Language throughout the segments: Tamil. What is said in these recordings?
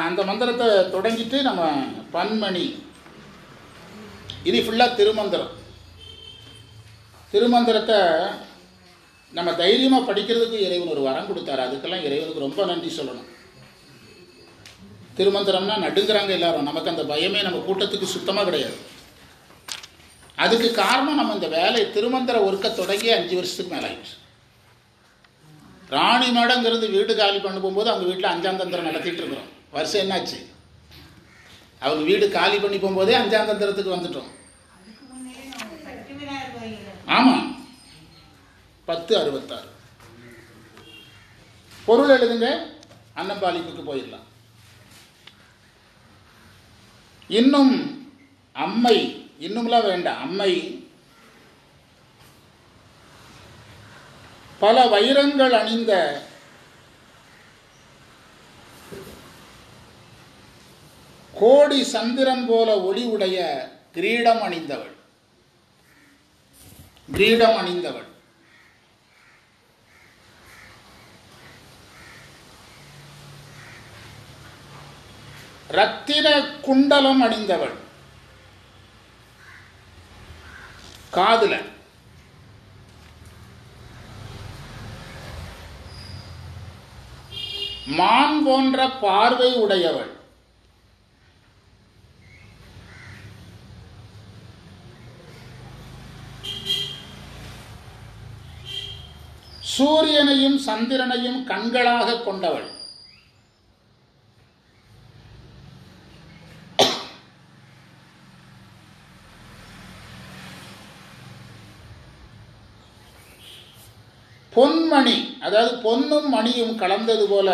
அந்த மந்திரத்தை தொடங்கிட்டு நம்ம பன்மணி இது ஃபுல்லாக திருமந்திரம். திருமந்திரத்தை நம்ம தைரியமாக படிக்கிறதுக்கு இறைவன் ஒரு வரம் கொடுத்தாரு. அதுக்கெல்லாம் இறைவனுக்கு ரொம்ப நன்றி சொல்லணும். திருமந்திரம்னா நடுங்கிறாங்க எல்லாரும். நமக்கு அந்த பயமே நம்ம கூட்டத்துக்கு சுத்தமாக கிடையாது. அதுக்கு காரணம் நம்ம இந்த வேலை திருமந்திர ஒர்க்கை தொடங்கி 5 வருஷத்துக்கு மேலே ஆயிடுச்சு. ராணி மேடங்கிறது வீடு காலி பண்ண போகும்போது அவங்க வீட்டில் 5ஆம் தந்திரம் நடத்திட்டு இருக்கிறோம். வருஷம் என்னாச்சு? அவங்க வீடு காலி பண்ணி போகும்போதே 5ஆம் தந்திரத்துக்கு வந்துட்டோம். ஆமாம், 1066 பொருள் எழுதுங்க, அன்னம்பாளிப்புக்கு போயிடலாம். இன்னும் அம்மை, இன்னும்லாம் வேண்டாம். அம்மை பல வைரங்கள் அணிந்த கோடி சந்திரன் போல ஒளி உடைய கிரீடம் அணிந்தவள். கிரீடம் அணிந்தவள். ரத்தின குண்டலம் அணிந்தவள். காதுல மான் போன்ற பார்வை உடையவள். சூரியனையும் சந்திரனையும் கண்களாக கொண்டவள். பொன்மணி, அதாவது பொன்னும் மணியும் கலந்தது போல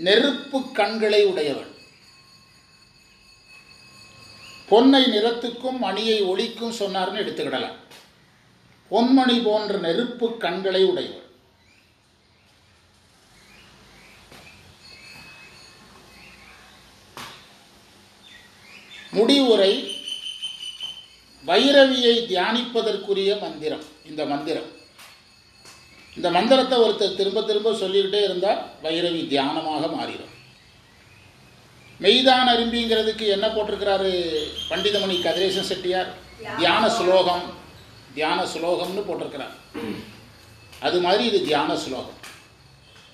நெருப்பு கண்களை உடையவள். பொன்னை நிறத்துக்கும் மணியை ஒளிக்கும் சொன்னார்னு எடுத்துக்கிடலாம். பொன்மணி போன்ற நெருப்பு கண்களை உடையவள். முடிவுரை வைரவியை தியானிப்பதற்குரிய மந்திரம். இந்த மந்திரம், இந்த மந்திரத்தை ஒருத்தர் திரும்ப திரும்ப சொல்லிக்கிட்டே இருந்தால் வைரவி தியானமாக மாறிடும். மெய்தான் அரும்பிங்கிறதுக்கு என்ன போட்டிருக்கிறாரு பண்டிதமணி கதிரேசன் செட்டியார்? தியான ஸ்லோகம். தியான ஸ்லோகம்னு போட்டிருக்கிறார். அது மாதிரி இது தியான ஸ்லோகம்.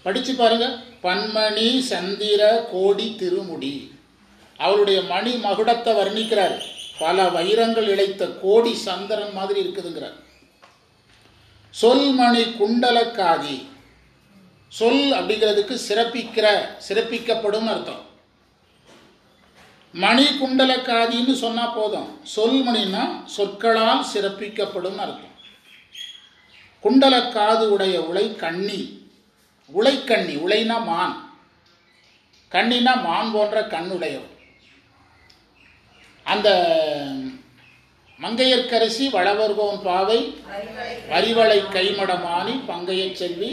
படித்து பாருங்க. பன்மணி சந்திர கோடி திருமுடி. அவருடைய மணி மகுடத்தை வர்ணிக்கிறார். பல வைரங்கள் இழைத்த கோடி சந்திரன் மாதிரி இருக்குதுங்கிறார். சொல்மணி குண்டலக்காதி. சொல் அப்படிங்கிறதுக்கு சிறப்பிக்கிற, சிறப்பிக்கப்படும் அர்த்தம். மணி குண்டலக்காதின்னு சொன்னா போதும். சொல்மணின்னா சொற்களால் சிறப்பிக்கப்படும் அர்த்தம். குண்டலக்காது உடைய உலை கண்ணி. உலைக்கண்ணி, உலைனா மான், கண்ணினா மான் போன்ற கண்ணுடையவர். அந்த மங்கையர்க்கரசி வளவர்கோன் பாவை வரிவளை கைமடமானி பங்கைய செல்வி.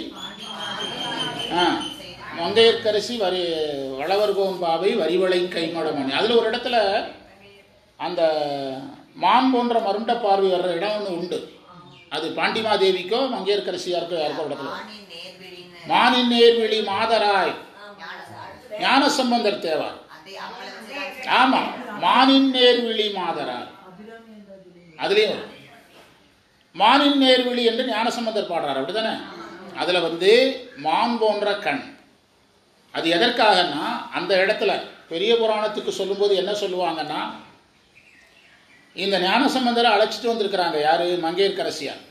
மங்கையர்க்கரசி வளவர்கோன் பாவை வரிவளை கைமடமானி. அதில் ஒரு இடத்துல அந்த மான் போன்ற மருண்ட பார்வை வர்ற இடம் ஒன்று உண்டு. அது பாண்டிமாதேவிக்கோ மங்கையர்க்கரசியாருக்கோ யாருக்கோ இடத்துல. மானின் நேர்விழி மாதராய் ஞானசம்பந்தர் தேவார். ஆமா, மானின் நேர்விழி மாதராய். அதுலேயும் வரும் மானின் நேர்விழி என்று ஞானசம்பந்தர் பாடுறார். அப்படித்தானே? அதில் மான் போன்ற கண். அது எதற்காகனா, அந்த இடத்துல பெரிய புராணத்துக்கு சொல்லும்போது என்ன சொல்லுவாங்கன்னா, இந்த ஞானசம்பந்தரை அழைச்சிட்டு வந்திருக்கிறாங்க. யாரு? மங்கையர்க்கரசியார்.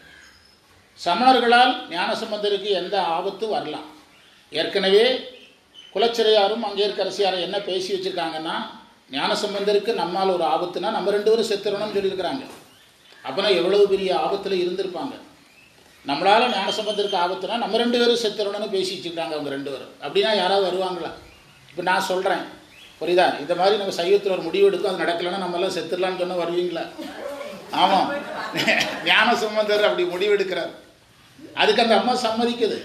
சமணர்களால் ஞானசம்பந்தருக்கு எந்த ஆபத்தும் வரலாம். ஏற்கனவே குலச்சிறையாரும் மங்கையர்க்கரசியாரை என்ன பேசி வச்சுருக்காங்கன்னா, ஞானசம்பந்தருக்கு நம்மால் ஒரு ஆபத்துனா நம்ம 2 பேரும் செத்துறணும்னு சொல்லியிருக்கிறாங்க. அப்போனா எவ்வளவு பெரிய ஆபத்தில் இருந்திருப்பாங்க. நம்மளால் ஞானசம்பந்தருக்கு ஆபத்துனா நம்ம 2 பேரும் செத்துறணும்னு பேசி வச்சுக்கிட்டாங்க அவங்க 2 பேரும். அப்படின்னா யாராவது வருவாங்களா? இப்போ நான் சொல்கிறேன், புரியுதா? இந்த மாதிரி நம்ம சைவத்தில் ஒரு முடிவு எடுக்கும், அது நடக்கலைன்னா நம்மளாம் செத்துடலான்னு சொன்னால் வருவீங்களா? ஆமாம், ஞானசம்பந்தர் அப்படி முடிவெடுக்கிறார். அதுக்கு அந்த அம்மா சம்மதிக்குது.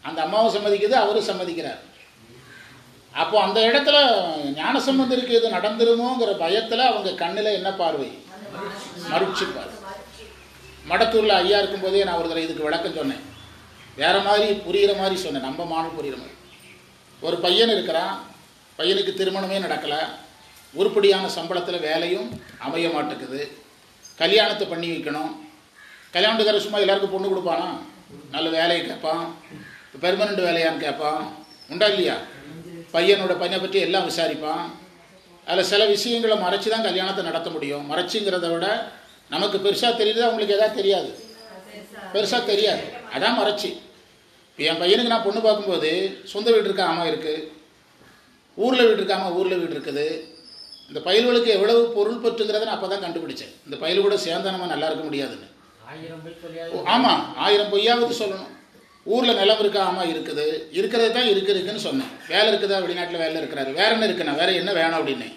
அந்த அம்மாவும் சம்மதிக்குது, அவரும் சம்மதிக்கிறார். அப்போ அந்த இடத்துல ஞானசம்பந்தருக்கு இது நடந்துருமோங்கிற பயத்தில் அவங்க கண்ணில் என்ன பார்வை? மறுச்சி பார்வை. மடத்தூரில் ஐயா இருக்கும்போதே நான் ஒரு தடவை இதுக்கு விளக்கம் சொன்னேன். வேறு மாதிரி புரிகிற மாதிரி சொன்னேன், நம்ம மானு புரிகிற மாதிரி. ஒரு பையன் இருக்கிறான், பையனுக்கு திருமணமே நடக்கலை, உருப்படியான சம்பளத்தில் வேலையும் அமைய மாட்டேங்குது, கல்யாணத்தை பண்ணி வைக்கணும். கல்யாணத்துக்கார சும்மா எல்லாருக்கும் பொண்ணு கொடுப்பானா? நல்ல வேலையை கேட்பான், பெர்மனண்ட் வேலையான்னு கேட்பான், உண்டா இல்லையா? பையனை பற்றி எல்லாம் விசாரிப்பான். அதில் சில விஷயங்களை மறைச்சி தான் கல்யாணத்தை நடத்த முடியும். மறைச்சிங்கிறத விட நமக்கு பெருசாக தெரியுது, அவங்களுக்கு எதாவது தெரியாது, பெருசாக தெரியாது, அதான் மறைச்சி. இப்போ என் பையனுக்கு நான் பொண்ணு பார்க்கும்போது சொந்த வீடு இருக்கா? ஆமாம் இருக்குது. ஊரில் வீடு இருக்காமல் ஊரில் வீடு இருக்குது. இந்த பயல்களுக்கு எவ்வளவு பொருள் பெற்றுங்கிறத நான் அப்போ தான் கண்டுபிடிச்சேன். இந்த பயல் கூட சேர்ந்தா நம்ம நல்லா இருக்க முடியாதுன்னு. ஆமாம், 1000 பொய்யாவது சொல்லணும். ஊரில் நிலம் இருக்கா? ஆமாம் இருக்குது. இருக்கிறது தான் இருக்குன்னு சொன்னேன். வேலை இருக்குதா? வெளிநாட்டில் வேலை இருக்கிறாரு. வேற என்ன இருக்குண்ணா? வேற என்ன வேணும் அப்படின்னு.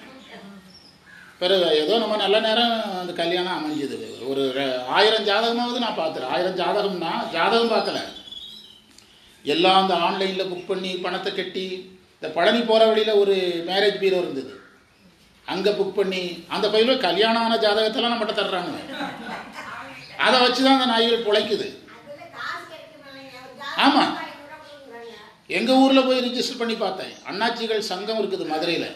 பிறகு ஏதோ நம்ம நல்ல நேரம் அந்த கல்யாணம் அமைஞ்சுது. ஒரு 1000 ஜாதகமாவது நான் பார்த்துறேன். 1000 ஜாதகம்னா ஜாதகம் பார்க்கல, எல்லாம் அந்த ஆன்லைனில் புக் பண்ணி பணத்தை கட்டி. இந்த பழனி போகிற வழியில் ஒரு மேரேஜ் பீரோ இருந்தது, அங்கே புக் பண்ணி அந்த பையில கல்யாணம் ஆன ஜாதகத்தெல்லாம் நம்மகிட்ட தர்றாங்க. அதை வச்சு தான் அந்த நாய்கள் பிழைக்குது. ஆமாம், எங்கள் ஊரில் போய் ரிஜிஸ்டர் பண்ணி பார்த்தேன். அண்ணாச்சிகள் சங்கம் இருக்குது மதுரையில்,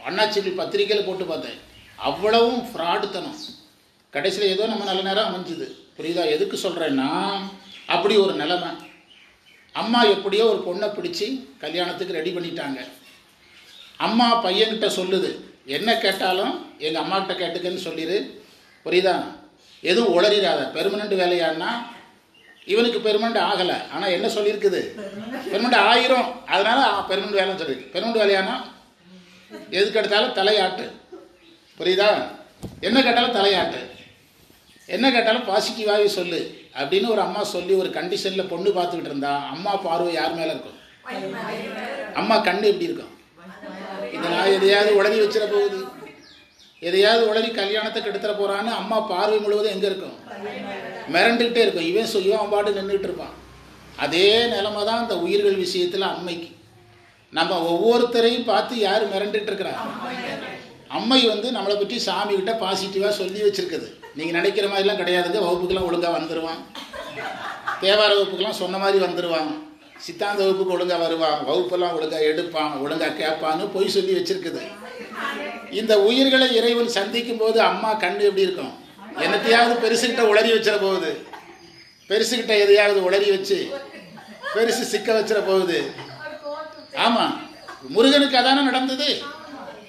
அண்ணாச்சிகள் பத்திரிக்கையில் போட்டு பார்த்தேன். அவ்வளவும் ஃப்ராடுத்தனம். கடைசியில் ஏதோ நம்ம நல்ல நேரம் அமைஞ்சுது. புரியுதா? எதுக்கு சொல்கிறேன்னா, அப்படி ஒரு நிலைமை. அம்மா எப்படியோ ஒரு பொண்ணை பிடிச்சி கல்யாணத்துக்கு ரெடி பண்ணிட்டாங்க. அம்மா பையன்கிட்ட சொல்லுது, என்ன கேட்டாலும் எங்கள் அம்மாக்கிட்ட கேட்டுக்கன்னு சொல்லிடு, புரியுதா? எதுவும் உளறிடாத. பெர்மனண்ட் வேலையானா இவனுக்கு பெர்மனண்ட் ஆகலை, ஆனால் என்ன சொல்லியிருக்குது? பெர்மனண்ட் 1000, அதனால பெர்மனண்ட் வேலைன்னு சொல்லியிருக்கு. பெர்மனண்ட் வேலையானா எதுக்கு எடுத்தாலும் தலையாட்டு, புரியுதா? என்ன கேட்டாலும் தலையாட்டு, என்ன கேட்டாலும் பாசிட்டிவாகவே சொல்லு அப்படின்னு ஒரு அம்மா சொல்லி ஒரு கண்டிஷனில் பொண்ணு பார்த்துக்கிட்டு இருந்தா, அம்மா பார்வை யார் மேலே இருக்கும்? அம்மா கண்ணு எப்படி இருக்கும்? இந்த நான் எதையாவது உளறி வச்சிட போகுது, எதையாவது உளறி கல்யாணத்தை கெடுத்துட போகிறான்னு அம்மா பார்வை முழுவதும் எங்கே இருக்கும்? மிரண்டுக்கிட்டே இருக்கும். இவன் பாட்டு நின்றுட்டு இருப்பான். அதே நிலைமை தான் இந்த உயிர்கள் விஷயத்தில் அம்மைக்கு. நம்ம ஒவ்வொருத்தரையும் பார்த்து யார் மிரண்டுட்டு இருக்கிறா? அம்மை நம்மளை பற்றி சாமிகிட்ட பாசிட்டிவாக சொல்லி வச்சுருக்குது. நீங்கள் நினைக்கிற மாதிரிலாம் கிடையாதுங்க. வகுப்புக்கெல்லாம் ஒழுங்காக வந்துடுவான், தேவார வகுப்புக்கெல்லாம் சொன்ன மாதிரி வந்துடுவான், சித்தாந்த வகுப்புக்கு ஒழுங்காக வருவான், வகுப்பெல்லாம் ஒழுங்காக எடுப்பான், ஒழுங்காக கேட்பான்னு பொய் சொல்லி வச்சுருக்குது. இந்த உயிர்களை இறைவன் சந்திக்கும் போது அம்மா கண்ணு எப்படி இருக்கும்? என்னத்தையாவது பெருசுக்கிட்ட உளறி வச்சிட போகுது, பெருசுக்கிட்ட எதையாவது உளறி வச்சு பெருசு சிக்க வச்சிட போகுது. ஆமாம், முருகனுக்கு அதானே நடந்தது.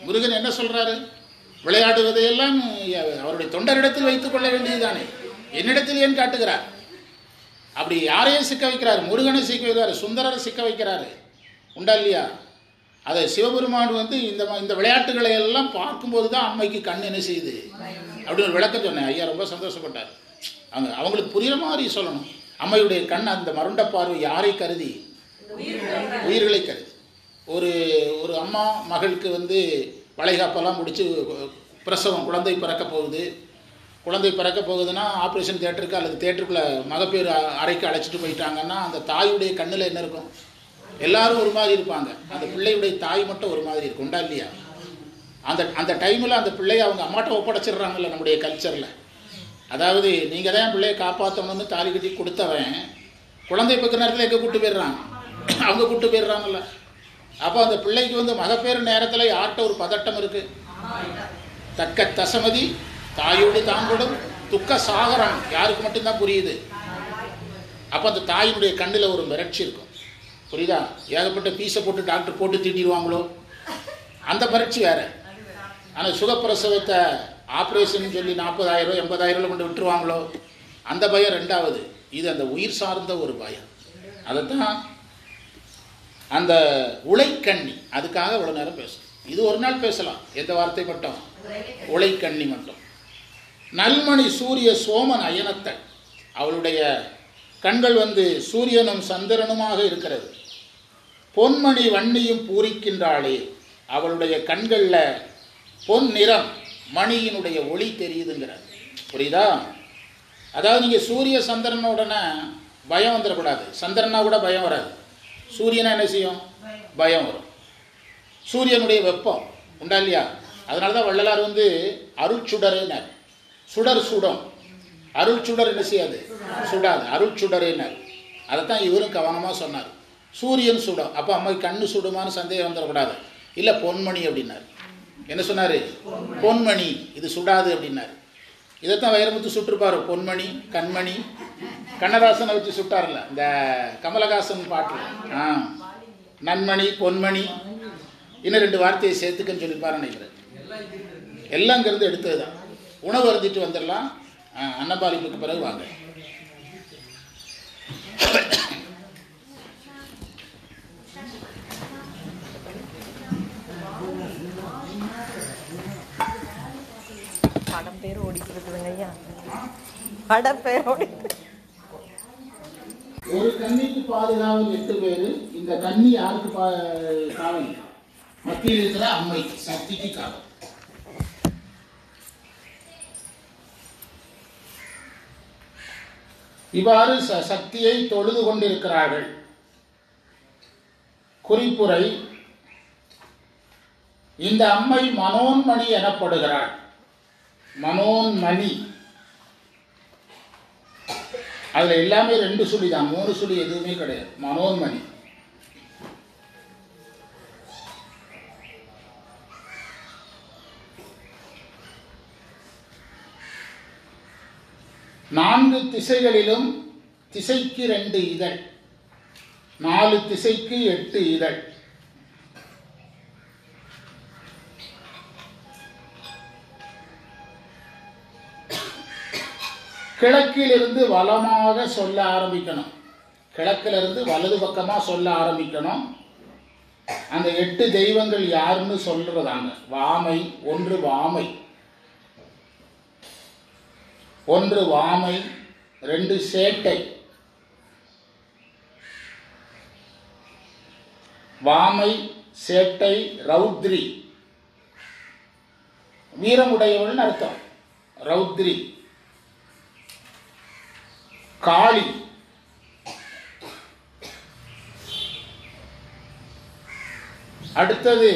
முருகன் என்ன சொல்கிறாரு? விளையாடுவதையெல்லாம் அவருடைய தொண்டரிடத்தில் வைத்துக் கொள்ள வேண்டியதுதானே, என்னிடத்தில் ஏன் காட்டுகிறார்? அப்படி யாரையும் சிக்க வைக்கிறார்? முருகனை சிக்க வைக்கிறார், சுந்தரரை சிக்க வைக்கிறாரு, உண்டா இல்லையா? அதை சிவபெருமான் இந்த விளையாட்டுகளை எல்லாம் பார்க்கும்போது தான் அம்மைக்கு கண் என்ன செய்யுது அப்படின்னு ஒரு விளக்கம் சொன்னேன். ஐயா ரொம்ப சந்தோஷப்பட்டார். அவங்களுக்கு புரியுற மாதிரி சொல்லணும். அம்மையுடைய கண் அந்த மருண்ட பார்வை யாரை கருதி? உயிர்களை கருதி. ஒரு அம்மா மகளுக்கு வளைகாப்பெல்லாம் முடித்து பிரசவம், குழந்தை பிறக்க போகுது. குழந்தை பிறக்க போகுதுன்னா ஆப்ரேஷன் தியேட்டருக்கு அல்லது தியேட்டருக்குள்ளே மகப்பேறு அறைக்கு அழைச்சிட்டு போயிட்டாங்கன்னா அந்த தாயுடைய கண்ணில் என்ன இருக்கும்? எல்லாரும் ஒரு மாதிரி இருப்பாங்க, அந்த பிள்ளையுடைய தாய் மட்டும் ஒரு மாதிரி இருக்கும், உண்டா இல்லையா? அந்த டைமில் அந்த பிள்ளையை அவங்க அம்மாட்ட ஒப்படைச்சிடுறாங்கல்ல நம்முடைய கல்ச்சரில். அதாவது நீங்கள் தான் என் பிள்ளையை காப்பாற்றணும்னு தாலி கட்டி கொடுத்தவன் குழந்தை பிறக்கிற நேரத்தில் எங்கே கூப்பிட்டு போயிடுறான்? அவங்க கூப்பிட்டு போயிடுறாங்கல்ல. அப்போ அந்த பிள்ளைக்கு மகப்பேறு நேரத்தில் யார்கிட்ட ஒரு பதட்டம் இருக்குது? தக்க தசமதி தாயோடு தாங்கூடும் துக்க சாகரம் யாருக்கு மட்டும்தான் புரியுது. அப்போ அந்த தாயினுடைய கண்ணில் ஒரு மிரட்சி இருக்கும், புரியுதா? ஏகப்பட்ட பீஸை போட்டு டாக்டர் போட்டு தீட்டிடுவாங்களோ, அந்த மிரட்சி வேறு. ஆனால் சுகப்பிரசவத்தை ஆப்ரேஷன் சொல்லி 40,000 80,000 கொண்டு விட்டுருவாங்களோ, அந்த பயம் ரெண்டாவது. இது அந்த உயிர் சார்ந்த ஒரு பயம். அதைத்தான் அந்த உழைக்கண்ணி, அதுக்காக இவ்வளோ நேரம் பேசணும். இது ஒரு நாள் பேசலாம், எந்த வார்த்தை மட்டும்? உழைக்கண்ணி மட்டும். நல்மணி சூரிய சோமன் அயனத்தை, அவளுடைய கண்கள் சூரியனும் சந்திரனுமாக இருக்கிறது. பொன்மணி வன்னியும் பூரிக்கின்றாளே, அவளுடைய கண்களில் பொன் நிறம் மணியினுடைய ஒளி தெரியுதுங்கிறார். புரியுதா? அதாவது நீங்கள் சூரிய சந்திரனோடனே பயம் வந்துடக்கூடாது. சந்திரனா கூட பயம் வராது, சூரியனா என்ன செய்யும்? பயம் வரும். சூரியனுடைய வெப்பம், உண்டா இல்லையா? அதனால தான் வள்ளலார் அருட்சுடரேனார். சுடர் சுடும், அருள் சுடர் என்ன செய்யாது? சுடாது, அருள் சுடரேனார். அதைத்தான் இவரும் கவனமாக சொன்னார். சூரியன் சுடும். அப்போ அம்மைக்கு கண்ணு சுடுமான்னு சந்தேகம் வந்துடக்கூடாது. இல்லை பொன்மணி அப்படின்னாரு. என்ன சொன்னார்? பொன்மணி, இது சுடாது அப்படின்னாரு. இதைத்தான் வைரமுத்து சுட்டிருப்பார். பொன்மணி, கண்மணி, கண்ணதாசனை வச்சு சுட்டார்ல இந்த கமலஹாசன் பாட்டில். நன்மணி, பொன்மணி, இன்னும் 2 வார்த்தையை சேர்த்துக்கன்னு சொல்லியிருப்பாரு நினைக்கிறேன். எல்லாம் இங்கிருந்து எடுத்தது தான். உணவு அருந்திட்டு வந்துடலாம். அன்னபாலிப்புக்கு பிறகு வாங்க. படம் பேர் ஓடிக்கிறதுங்க ஐயா, படம் பேர் ஓடி. ஒரு கன்னிக்கு பாதுகாவல் 8 பேர். இந்த கன்னி யாருக்கு காவல்? மத்தியில் இருக்கிற அம்மை சக்திக்கு காவல். இவ்வாறு சக்தியை தொழுது கொண்டிருக்கிறார்கள். குறிப்புரை: இந்த அம்மை மனோன்மணி எனப்படுகிறாள். மனோன்மணி, அதுல எல்லாமே 2 சுழி தான், 3 சுழி எதுவுமே கிடையாது. மனோன்மணி. நான்கு திசைகளிலும் திசைக்கு 2 இதழ், 4 திசைக்கு 8 இதழ். கிழக்கிலிருந்து வலமாக சொல்ல ஆரம்பிக்கணும். கிழக்கிலிருந்து வலது பக்கமா சொல்ல ஆரம்பிக்கணும். அந்த 8 தெய்வங்கள் யாருன்னு சொல்றதாங்க. வாமை, 1 வாமை, 1 வாமை, 2 சேட்டை. வாமை, சேட்டை, ரௌத்ரி. வீரமுடையவள்னு அர்த்தம். ரௌத்ரி. காளி. அடுத்தது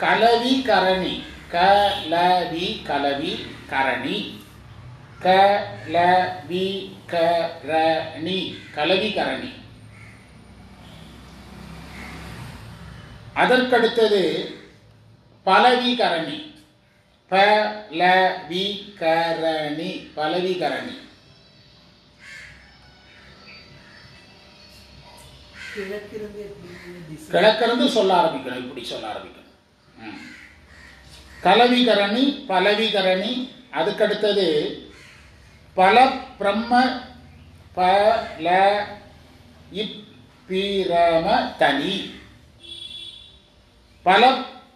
கலவி கரணி. கலவி, கலவி, கரணி. கலவி கரணி, கலவி கரணி. அதற்கடுத்தது பலவி கரணி. பலவி கரணி, பலவி கரணி. கிழக்கிருந்து சொல்ல ஆரம்பிக்கணும். இப்படி சொல்ல ஆரம்பிக்கணும். கலவிகரணி, பலவிகரணி. அதுக்கடுத்தது பல பிரம்ம பல இப்பிரம தனி. பல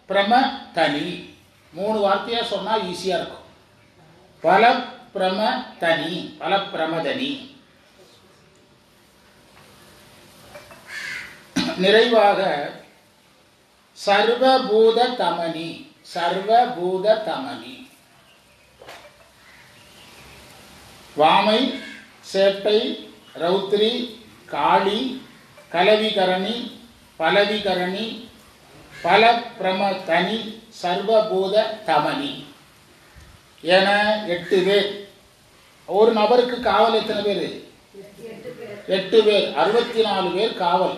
பிரம தனி 3 வார்த்தையா சொன்னா ஈஸியா இருக்கும். பல பிரம தனி, பல பிரமதனி. நிறைவாக சர்வபூத தமனி. சர்வபூத தமனி. வாமை, சேட்டை, ரௌத்ரி, காளி, கலவிகரணி, பலவிகரணி, பல பிரம தனி, சர்வபூத தமனி என 8 பேர். ஒரு நபருக்கு காவல் எத்தனை பேர்? 8 பேர். 64 பேர் காவல்.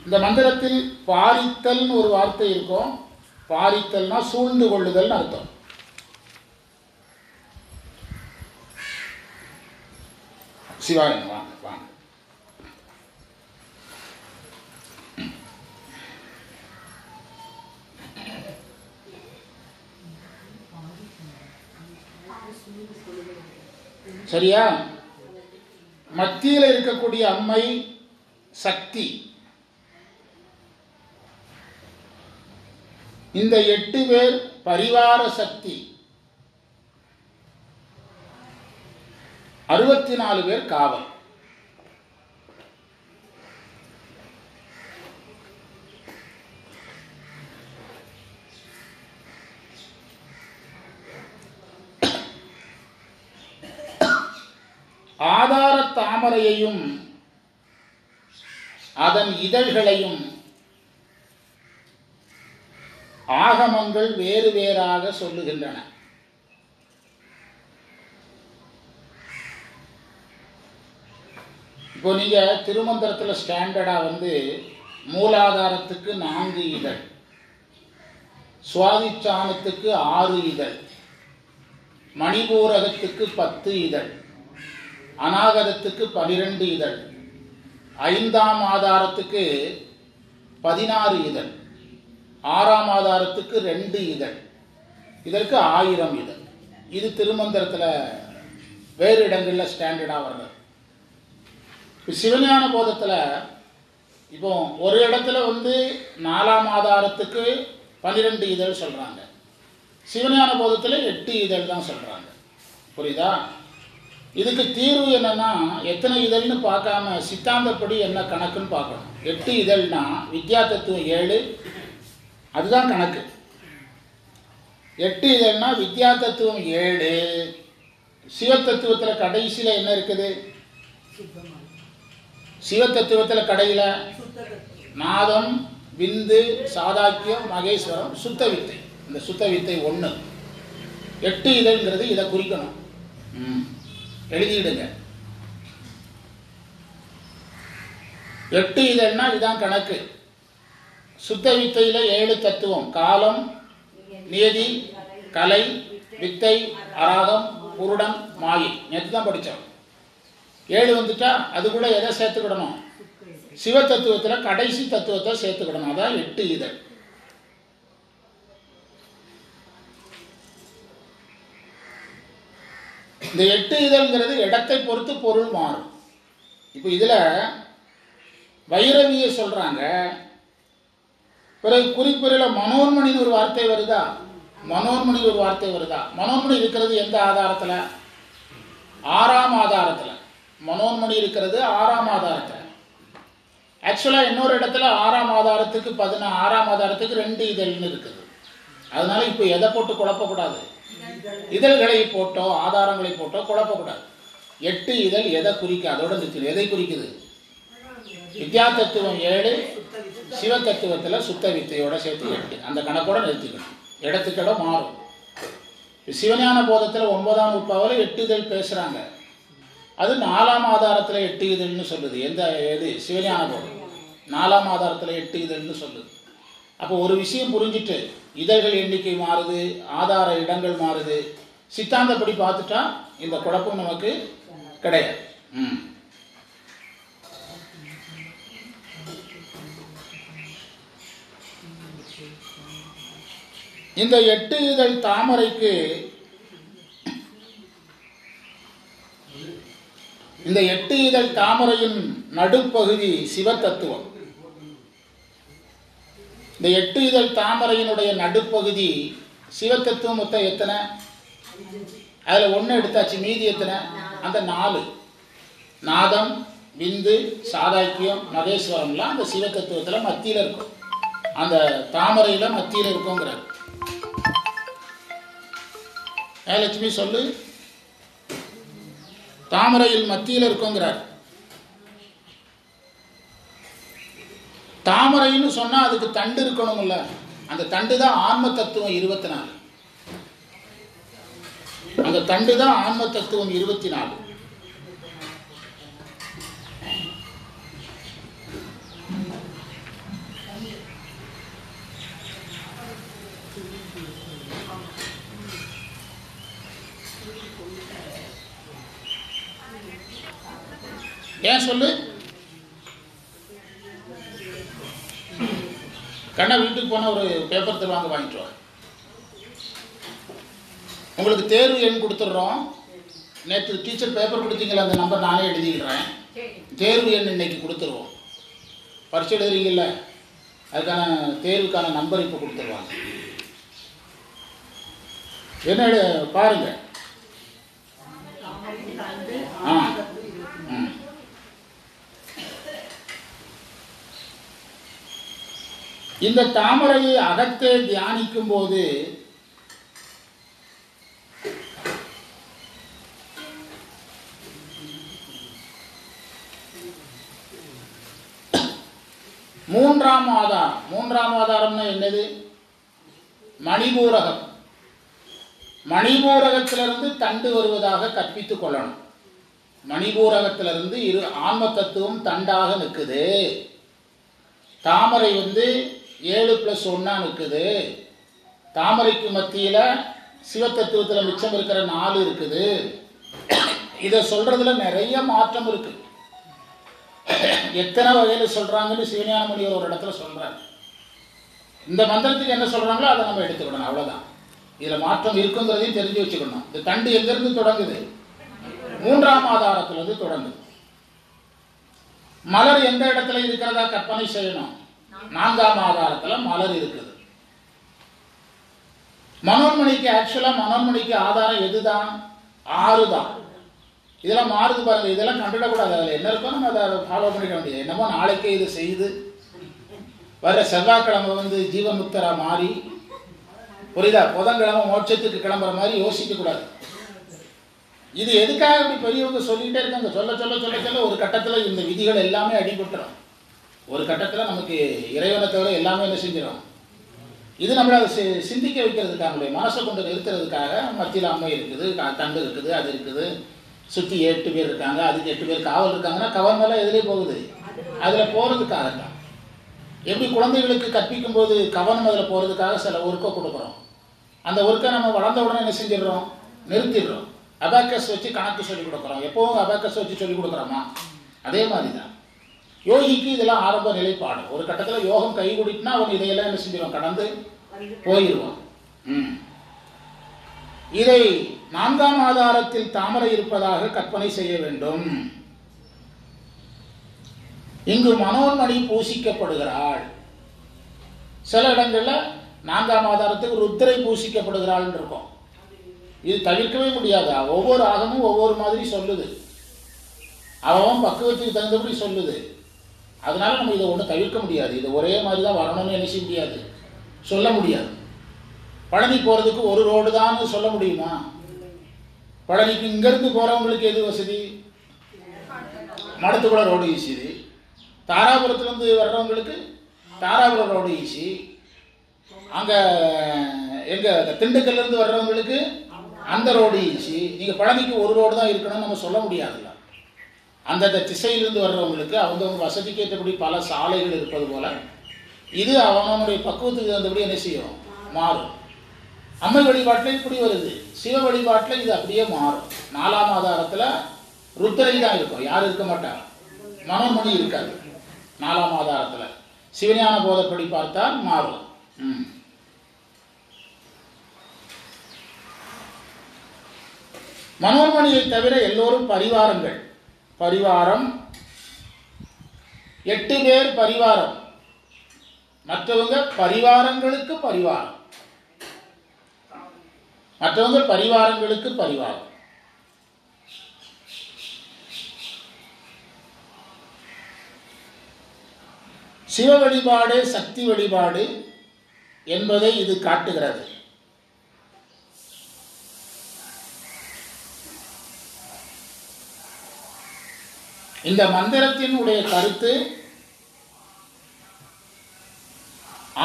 இந்த மந்திரத்தில் பாரித்தல்னு ஒரு வார்த்தை இருக்கும். பாரித்தல்னா சூழ்ந்து கொள்ளுதல் அர்த்தம். சிவாயன் வாங்க வாங்க. சரியா? மத்தியில் இருக்கக்கூடிய அம்மை சக்தி. இந்த 8 பேர் பரிவார சக்தி. 64 பேர் காவல். ஆதார தாமரையையும் அதன் இதழ்களையும் ஆகமங்கள் வேறு வேறாக சொல்லுகின்றன. இப்போ நீங்கள் திருமந்திரத்தில் ஸ்டாண்டர்டாக வந்து மூலாதாரத்துக்கு 4 இதழ், சுவாதிச்சானத்துக்கு 6 இதழ், மணிபூரகத்துக்கு 10 இதழ், அநாகதத்துக்கு 12 இதழ், 5ஆம் ஆதாரத்துக்கு 16 இதழ், 6ஆம் ஆதாரத்துக்கு 2 இதழ், இதற்கு 1000 இதழ். இது திருமந்திரத்தில் வேறு இடங்களில் ஸ்டாண்டர்டாக வருது. இப்போ சிவஞான போதத்தில் இப்போ ஒரு இடத்துல வந்து 4ஆம் ஆதாரத்துக்கு 12 இதழ் சொல்கிறாங்க, சிவஞான போதத்தில் 8 இதழ் தான் சொல்கிறாங்க. புரியுதா? இதுக்கு தீர்வு என்னன்னா, எத்தனை இதழ்னு பார்க்காம சித்தாந்தப்படி என்ன கணக்குன்னு பார்க்கணும். 8 இதழ்னா வித்யா தத்துவம் 7, அதுதான் கணக்கு. 8 இதழ்னா வித்யா தத்துவம் 7, சிவத்தத்துவத்தில் கடைசியில் என்ன இருக்குது? சிவத்தத்துவத்தில் கடையில் நாதம், விந்து, சாதாக்கியம், மகேஸ்வரம், சுத்த வித்தை. இந்த சுத்த வித்தை 1. 8 இதழ்ங்கிறது இதை குறிக்கணும். எழுதிடுங்க. 8 இதழ்னா இதுதான் கணக்கு. சுத்த வித்தையில் 7 தத்துவம்: காலம், நியதி, கலை, வித்தை, அராகம், புருடம், மாயை. நேற்று தான் படித்தோம். 7 வந்துட்டா அது கூட எதை சேர்த்துக்கிடணும்? சிவ தத்துவத்தில் கடைசி தத்துவத்தை சேர்த்துக்கிடணும். அதான் 8 இதழ். இந்த 8 இதழ்ங்கிறது இடத்தை பொறுத்து பொருள் மாறும். இப்போ இதில் வைரவியை சொல்கிறாங்க. பிறகு குறிப்பில் மனோன்மணின்னு ஒரு வார்த்தை வருதா? மனோன்மணி ஒரு வார்த்தை வருதா? மனோன்மணி இருக்கிறது எந்த ஆதாரத்தில்? 6ஆம் ஆதாரத்தில். மனோன்மணி இருக்கிறது 6ஆம் ஆதாரத்தில். ஆக்சுவலாக இன்னொரு இடத்துல 6ஆம் ஆதாரத்துக்கு 6ஆம் ஆதாரத்துக்கு 2 இதழ்னு இருக்குது. அதனால இப்போ எதை போட்டு குழப்பக்கூடாது? இதழ்களை போட்டோ ஆதாரங்களை போட்டோ குழப்பக்கூடாது. 8 இதழ் எதை குறிக்க? அதோட நிறுத்தி. எதை குறிக்குது? வித்யா தத்துவம் 7, சிவ தத்துவத்தில் சுத்த வித்தையோட சேர்த்து 8. அந்த கணக்கோட நிறுத்திக்கணும். இடத்துக்கிடம் மாறும். சிவஞான போதத்தில் 9ஆம் நூற்பாவில் 8 இதழ் பேசுகிறாங்க. அது 4ஆம் ஆதாரத்தில் 8 இதழ்னு சொல்லுது. எது? சிவஞான போதம் 4ஆம் ஆதாரத்தில் 8 இதழ்னு சொல்லுது. அப்போ ஒரு விஷயம் புரிஞ்சிட்டு, இதழ்கள் எண்ணிக்கை மாறுது, ஆதார இடங்கள் மாறுது. சித்தாந்தப்படி பார்த்துட்டா இந்த குழப்பம் நமக்கு கிடையாது. இந்த 8 இதழ் தாமரைக்கு, இந்த 8 இதழ் தாமரையின் நடுப்பகுதி சிவத்தத்துவம். இந்த 8 இதழ் தாமரையினுடைய நடுப்பகுதி சிவத்தத்துவம். மொத்தம் எத்தனை? அதில் 1 எடுத்தாச்சு, மீதி எத்தனை? அந்த 4. நாதம், விந்து, சாதாக்கியம், மகேஸ்வரம்லாம் அந்த சிவத்தத்துவத்தில் மத்தியில் இருக்கும். அந்த தாமரையில் மத்தியில் இருக்குங்கிறார். லட்சுமி சொல்லு. தாமரையில் மத்தியில் இருக்குங்கிறார். தாமரைன்னு சொன்னா அதுக்கு தண்டு இருக்கணும்ல. அந்த தண்டு தான் ஆன்ம தத்துவம் 24. அந்த தண்டு தான் ஆன்ம தத்துவம் 24. ஏன் சொல்லு. கண்ணா வீட்டுக்கு போனால் ஒரு பேப்பர் தருவாங்க, வாங்கிட்டு வா. உங்களுக்கு தேர்வு எண் கொடுத்துட்றோம். நேற்று டீச்சர் பேப்பர் கொடுத்தீங்களா, அந்த நம்பர் நானே எழுதிக்கிறேன். தேர்வு எண் இன்னைக்கு கொடுத்துருவோம். பரிசு எழுதுறீங்கல்ல, அதுக்கான தேர்வுக்கான நம்பர் இப்போ கொடுத்துருவாங்க. என்ன பாருங்க. இந்த தாமரையை அகத்தே தியானிக்கும் போது மூன்றாம் ஆதாரம்னா என்னது? மணிபூரகம். மணிபூரகத்திலிருந்து தண்டு வருவதாக கற்பித்துக் கொள்ளணும். மணிபூரகத்திலிருந்து ஆன்ம தத்துவம் தண்டாக நிற்குது. தாமரை 7+1 நிற்குது. தாமரைக்கு மத்தியில் சிவத்தத்துவத்தில் மிச்சம் இருக்கிற 4 இருக்குது. இதை சொல்றதுல நிறைய மாற்றம் இருக்கு. எத்தனை வகையில் சொல்றாங்கன்னு சிவஞான முனிவர் ஒரு இடத்துல சொல்றாரு. இந்த மந்திரத்துக்கு என்ன சொல்றாங்களோ அதை நம்ம எடுத்துக்கணும், அவ்வளவுதான். இதுல மாற்றம் இருக்குங்கிறதையும் தெரிஞ்சு வச்சுக்கணும். இந்த தண்டு எங்கிருந்து தொடங்குது? 3ஆம் ஆதாரத்திலிருந்து தொடங்குது. மலர் எந்த இடத்துல இருக்கிறதா கற்பனை செய்யணும்? 4ஆம் ஆதாரத்துல மலர் இருக்குது. மனோன்மணிக்கு ஆக்சுவலா மனோன்மணிக்கு ஆதாரம் எதுதான்? 6 தான். இதெல்லாம் மாறுது பாருங்க. இதெல்லாம் கண்டுடக்கூடாது. அதில் என்ன இருக்கோ நம்ம அதை ஃபாலோ பண்ணிட வேண்டியது. என்னமோ நாளைக்கே இது செய்து வர்ற செவ்வாய்க்கிழமை ஜீவன்முக்தரா மாறி, புரியுதா, புதன்கிழமை மோட்சத்துக்கு கிளம்புற மாதிரி யோசிக்க கூடாது. இது எதுக்காக இப்படி பெரியவங்க சொல்லிகிட்டே இருக்காங்க? சொல்ல சொல்ல சொல்ல சொல்ல ஒரு கட்டத்தில் இந்த விதிகள் எல்லாமே அடிபட்டுரும். ஒரு கட்டத்தில் நமக்கு இறைவனை தவிர எல்லாமே என்ன செஞ்சிடும். இது நம்மளை அதை சிந்திக்க வைக்கிறதுக்காக, நம்முடைய மனசை கொண்டு நிறுத்துறதுக்காக மத்தியில் அம்மை இருக்குது, தண்டு இருக்குது, அது இருக்குது, சுற்றி 8 பேர் இருக்காங்க, அதுக்கு 8 பேர் காவல் இருக்காங்கன்னா கவல் மேலே எதுலேயே போகுது, அதில் போகிறதுக்காகத்தான். எப்படி குழந்தைகளுக்கு கற்பிக்கும் போது கவனம் அதில் போகிறதுக்காக சில ஒர்க்கை கொடுக்குறோம். அந்த ஒர்க்கை நம்ம வளர்ந்த உடனே என்ன செஞ்சிடறோம்? நிறுத்திடுறோம். அபாக்கஸ் வச்சு கணக்கு சொல்லிக் கொடுக்குறோம். எப்போவும் அபாக்கஸ் வச்சு சொல்லிக் கொடுக்குறோமா? அதே மாதிரி தான் யோகிக்கு இதெல்லாம் ஆரம்ப நிலைப்பாடு. ஒரு கட்டத்தில் யோகம் கை கூடிட்டுனா அவன் இதையெல்லாம் என்ன செஞ்சிடும்? கடந்து போயிடுவான். இதை 4ஆம் ஆதாரத்தில் தாமரை இருப்பதாக கற்பனை செய்ய வேண்டும். இங்கு மனோன்மணி பூசிக்கப்படுகிறாள். சில இடங்கள்ல 4ஆம் ஆதாரத்துக்கு ருத்திரை பூசிக்கப்படுகிறாள் இருக்கும். இது தவிர்க்கவே முடியாது. ஒவ்வொரு ஆகமும் ஒவ்வொரு மாதிரி சொல்லுது. அவன் பக்குவத்துக்கு தகுந்தபடி சொல்லுது. அதனால நம்ம இதை ஒன்றும் தவிர்க்க முடியாது. இது ஒரே மாதிரி தான் வரணும்னு என்ன செய்ய முடியாது, சொல்ல முடியாது. பழனி போகிறதுக்கு ஒரு ரோடு தான் சொல்ல முடியுமா? பழனிக்கு இங்கேருந்து போகிறவங்களுக்கு எது வசதி? மடத்துக்குள்ள ரோடு ஈஸி. தாராபுரத்துலேருந்து வர்றவங்களுக்கு தாராபுரம் ரோடு ஈஸி. அங்கே எங்கள் திண்டுக்கல்லேருந்து வர்றவங்களுக்கு அந்த ரோடு ஈஸி. நீங்கள் பழனிக்கு ஒரு ரோடு தான் இருக்கணும்னு நம்ம சொல்ல முடியாதுல்ல. அந்தந்த திசையிலிருந்து வர்றவங்களுக்கு அவங்கவுங்க வசதிக்கு ஏற்றபடி பல சாலைகள் இருப்பது போல இது அவனுடைய பக்குவத்துக்கு தகுந்தபடி என்ன செய்யும்? மாறும். அம்மை வழிபாட்டில் இப்படி வருது. சிவ வழிபாட்டில் இது அப்படியே மாறும். 4ஆம் ஆதாரத்தில் ருத்திரை தான் இருக்கும், யாரும் இருக்க மாட்டாங்க. மனோன்மணி இருக்காது 4ஆம் ஆதாரத்தில். சிவஞான போதப்படி பார்த்தால் மாறும். மனோன்மணியை தவிர எல்லோரும் பரிவாரங்கள். பரிவாரம் 8 பேர் பரிவாரம். மற்றவங்க பரிவாரங்களுக்கு பரிவாரம். மற்றவங்க பரிவாரங்களுக்கு பரிவாரம். சிவ வழிபாடு சக்தி வழிபாடு என்பதை இது காட்டுகிறது. இந்த மந்திரத்தினுடைய கருத்து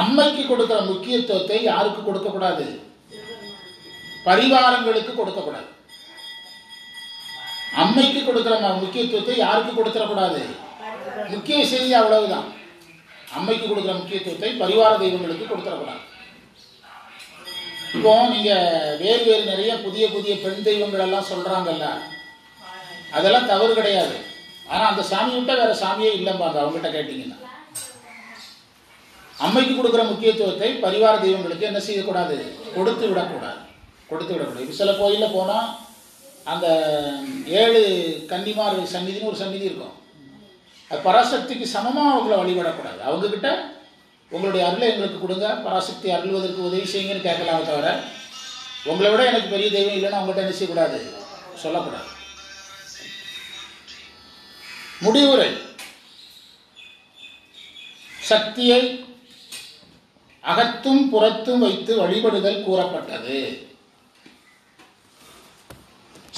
அம்மைக்கு கொடுக்கிற முக்கியத்துவத்தை யாருக்கு கொடுக்கக்கூடாது? பரிவாரங்களுக்கு கொடுக்கக்கூடாது. அம்மைக்கு கொடுக்கிற முக்கியத்துவத்தை யாருக்கு கொடுத்துடக்கூடாது? முக்கிய செய்தி அவ்வளவுதான். அம்மைக்கு கொடுக்கிற முக்கியத்துவத்தை பரிவார தெய்வங்களுக்கு கொடுத்துடக்கூடாது. இப்போ நீங்க வேறு வேறு நிறைய புதிய புதிய பெண் தெய்வங்கள் எல்லாம் சொல்றாங்கல்ல, அதெல்லாம் தவறு கிடையாது. ஆனா அந்த சாமி விட்டா வேற சாமியே இல்லைம்பாங்க அவங்ககிட்ட கேட்டீங்கன்னா. அம்மைக்கு கொடுக்குற முக்கியத்துவத்தை பரிவார தெய்வங்களுக்கு என்ன செய்யக்கூடாது? கொடுத்து விடக்கூடாது. கொடுத்து விடக்கூடாது. இப்போ சில கோயிலில் போனால் அந்த 7 கன்னிமார் சந்நிதினு ஒரு சந்நிதி இருக்கும். அது பராசக்திக்கு சமமாக அவங்கள வழிபடக்கூடாது. அவங்கக்கிட்ட உங்களுடைய அருளை எங்களுக்கு கொடுங்க, பராசக்தி அருள்வதற்கு உதவி செய்யுங்கன்னு கேட்கலாமே தவிர உங்களை விட எனக்கு பெரிய தெய்வம் இல்லைன்னு அவங்ககிட்ட என்ன செய்யக்கூடாது? சொல்லக்கூடாது. முடிவுரை. சக்தியை அகத்தும் புறத்தும் வைத்து வழிபடுதல் கூறப்பட்டது.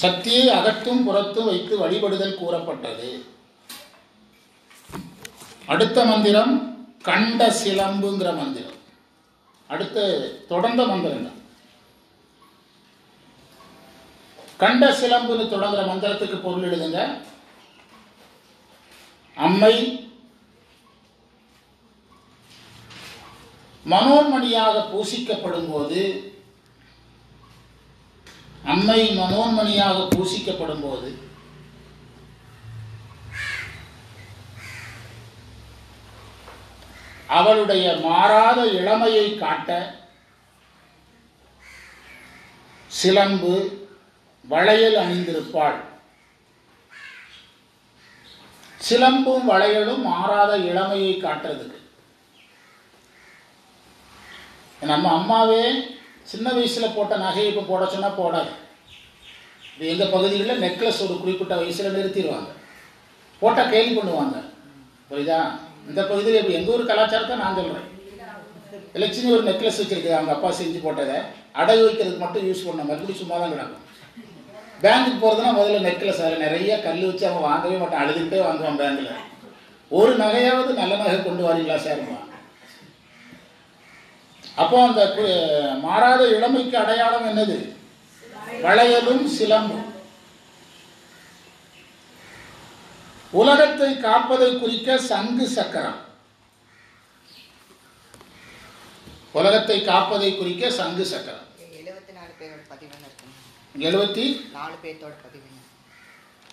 சக்தியை அகத்தும் புறத்தும் வைத்து வழிபடுதல் கூறப்பட்டது. அடுத்த மந்திரம் கண்ட சிலம்புங்கிற மந்திரம். அடுத்த தொடர்ந்த மந்திரம் தான். கண்ட சிலம்புன்னு தொடங்குற மந்திரத்துக்கு பொருள் எழுதுங்க. அம்மை மனோன்மணியாக பூசிக்கப்படும் போது, அம்மை மனோன்மணியாக பூசிக்கப்படும் போது அவளுடைய மாறாத இளமையை காட்ட சிலம்பு வளையல் அணிந்திருப்பாள். சிலம்பும் வளையலும் மாறாத இளமையை காட்டுறதுக்கு. நம்ம அம்மாவே சின்ன வயசுல போட்ட நகையை இப்போ போட சொன்னா போடாது. இது எங்க பகுதிகளில் நெக்லஸ் ஒரு குறிப்பிட்ட வயசுல நிறுத்திடுவாங்க, போட்டா கேள்வி பண்ணுவாங்க. புரியுதா? இந்த பகுதியில் இப்போ எங்கள் ஊர் கலாச்சாரத்தை நான் சொல்கிறேன். லட்சுமி ஒரு நெக்லஸ் வச்சுருக்கு, அவங்க அப்பா செஞ்சு போட்டதை அடகு வைக்கிறதுக்கு மட்டும் யூஸ் பண்ண மறுபடியும் சும்மா தான் கிடக்கும். பேங்க்குக்கு போகிறதுனா முதல்ல நெக்லஸ், அதில் நிறைய கல் வச்சு அவன் வாங்கவே மாட்டான், அழுதுகிட்டே வாங்குவான். பேங்கில் ஒரு நகையாவது நல்ல நகை கொண்டு வரீங்களா சார்மா? அப்போ அந்த மாறாத இளமைக்கு அடையாளம் என்னது? வளையலும் சிலம்பும். உலகத்தை காப்பதை குறிக்க சங்கு சக்கரம். உலகத்தை காப்பதை குறிக்க சங்கு சக்கரம். 74 பேரோட பதிவு இருக்கு. 74 பேரோட பதிவு.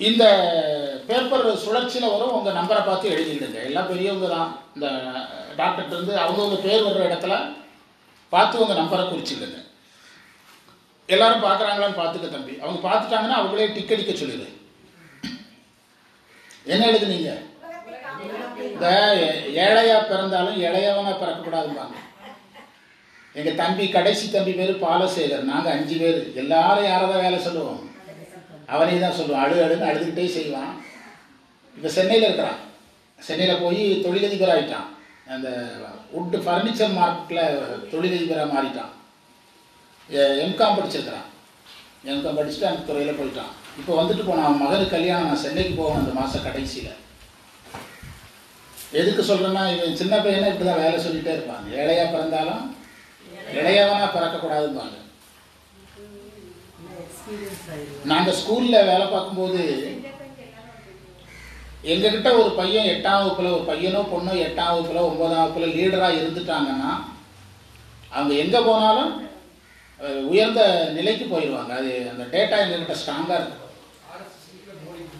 இந்த பேப்பர் சுழற்சியில் வரும். உங்க நம்பரை பார்த்து எழுதிடுங்க. எல்லாம் பெரியவங்க தான். இந்த டாக்டர் இருந்து அவங்கவுங்க பேர் வர்ற இடத்துல பார்த்து உங்க நம்பரை குறிச்சிடுங்க. எல்லாரும் பார்க்குறாங்களான்னு பார்த்துக்க தம்பி. அவங்க பார்த்துட்டாங்கன்னா அவங்களே டிக் அடிக்க சொல்லிடு. என்ன எழுதுனீங்க? இந்த ஏழையா பிறந்தாலும் இளையவனா பிறக்கக்கூடாதும்பாங்க. எங்க தம்பி கடைசி தம்பி பேரு பாலசேகர். நாங்க 5 பேர். எல்லாரும் யாரதான் வேலை சொல்லுவோம்? அவனே தான் சொல்லுவான். அழுன்னு அழுதுகிட்டே செய்வான். இப்ப சென்னையில் இருக்கிறான். சென்னையில் போய் தொழிலதிபர் ஆகிட்டான். அந்த வுட் ஃபர்னிச்சர் மார்க்கெட்டில் தொழிலதிபராக மாறிட்டான். எம்காம் படிச்சிருக்கிறான். எம்காம் படிச்சுட்டு அந்த துறையில் போயிட்டான். இப்போ வந்துட்டு போனான். அவன் மகனுக்கு கல்யாணம். நான் சென்னைக்கு போவேன் அந்த மாதம் கடைசியில். எதுக்கு சொல்கிறேன்னா, இவன் சின்ன பையனை இப்படி தான் வேலை சொல்லிகிட்டே இருப்பாங்க. ஏழையாக பிறந்தாலும் இளையவனாக பிறக்கக்கூடாதும்பாங்க. நாங்கள் ஸ்கூலில் வேலை பார்க்கும்போது எங்ககிட்ட ஒரு பையன் 8ஆம் வகுப்பில், ஒரு பையனோ பொண்ணோ 8ஆம் வகுப்பில் 9ஆம் வகுப்பில் லீடராக இருந்துட்டாங்கன்னா அவங்க எங்கே போனாலும் உயர்ந்த நிலைக்கு போயிடுவாங்க. அது அந்த டேட்டா எங்ககிட்ட ஸ்ட்ராங்காக இருக்கு.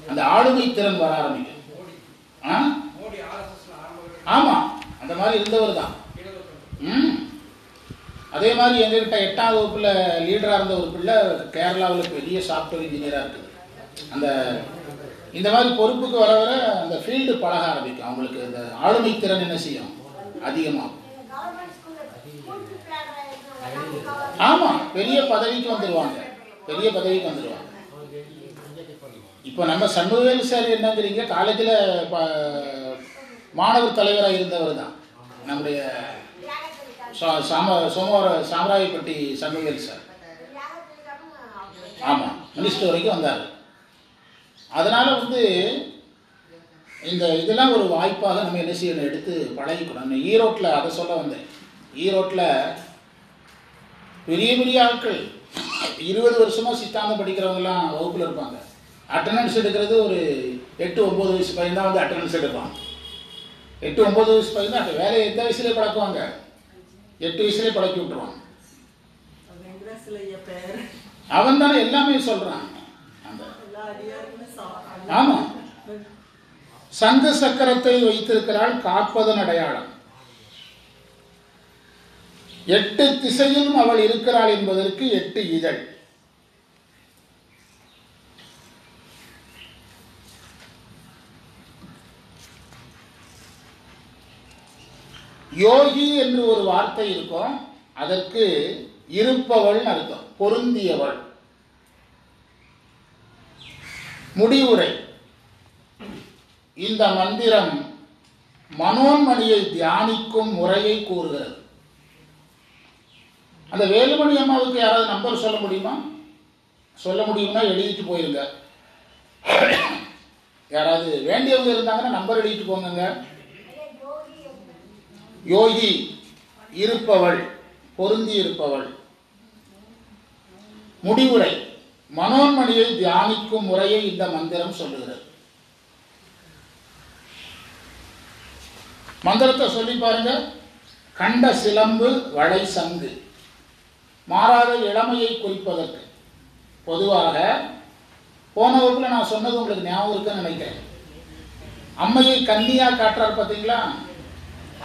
அந்த ஆளுமை திறன் வர ஆரம்பிக்கும். ஆமாம், அந்த மாதிரி இருந்தவர் தான். அதே மாதிரி எங்ககிட்ட 8ஆம் வகுப்பில் லீடராக இருந்த ஒரு பிள்ளை கேரளாவில் பெரிய சாஃப்ட்வேர் இன்ஜினியராக இருக்குது. அந்த இந்த மாதிரி பொறுப்புக்கு வர வர அந்த ஃபீல்டு பழக ஆரம்பிக்கும். அவங்களுக்கு இந்த ஆளுமை திறன் என்ன செய்யும்? அதிகமாகும். ஆமாம், பெரிய பதவிக்கு வந்துடுவாங்க. பெரிய பதவிக்கு வந்துடுவாங்க. இப்போ நம்ம சண்முகவேல் சார் என்னங்கிறீங்க, காலேஜில் மாணவர் தலைவராக இருந்தவர் தான் நம்முடைய சாமராயப்பட்டி சண்முகவேல் சார். ஆமாம், மினிஸ்டர் வரைக்கும் வந்தார். அதனால் இந்த இதெல்லாம் ஒரு வாய்ப்பாக நம்ம என்ன செய்யணும், எடுத்து பழகிக்கணும். ஈரோட்டில் அதை சொல்ல வந்தேன். ஈரோட்டில் பெரிய பெரிய ஆட்கள் 20 வருஷமாக சித்தாந்தம் படிக்கிறவங்கலாம் வகுப்பில் இருப்பாங்க. அட்டண்டன்ஸ் எடுக்கிறது ஒரு 8-9 வயசு பையன் தான் அட்டண்டன்ஸ் எடுப்பாங்க. 8-9 வயசு பையன் தான் வேலையை எந்த வயசுலேயே பழக்குவாங்க. 8 வயசுலேயே பழக்கி விட்டுருவாங்க. அவன் தானே எல்லாமே சொல்கிறான். ஆமாம், சங்கு சக்கரத்தை வைத்திருக்கிறாள், காப்பதன் அடையாளம். 8 திசையிலும் அவள் இருக்கிறாள் என்பதற்கு 8 இதழ். யோகி என்று ஒரு வார்த்தை இருக்கும். அதற்கு இருப்பவள் அர்த்தம், பொருந்தியவள். முடிவுரை. இந்த மந்திரம் மனோன்மணியை தியானிக்கும் முறையை கூறுகிறது. அந்த வேலுமணி அம்மாவுக்கு யாராவது நம்பர் சொல்ல முடியுமா? சொல்ல முடியும்னா எழுதிட்டு போயிருங்க. யாராவது வேண்டியவங்க இருந்தாங்கன்னா நம்பர் எழுதிட்டு போங்க. யோகி, இருப்பவள், பொருந்தி இருப்பவள். முடிவுரை. மனோன்மணியை தியானிக்கும் முறையை இந்த மந்திரம் சொல்லுகிறது. மந்திரத்தை சொல்லி பாருங்க. கண்ட சிலம்பு வளை சங்கு. மாறாத இளமையை குறிப்பதற்கு. பொதுவாக போன வகுப்புல நான் சொன்னது உங்களுக்கு ஞாபகம் இருக்குன்னு நினைக்கிறேன். அம்மையை கன்னியா காட்டுறார் பார்த்தீங்களா?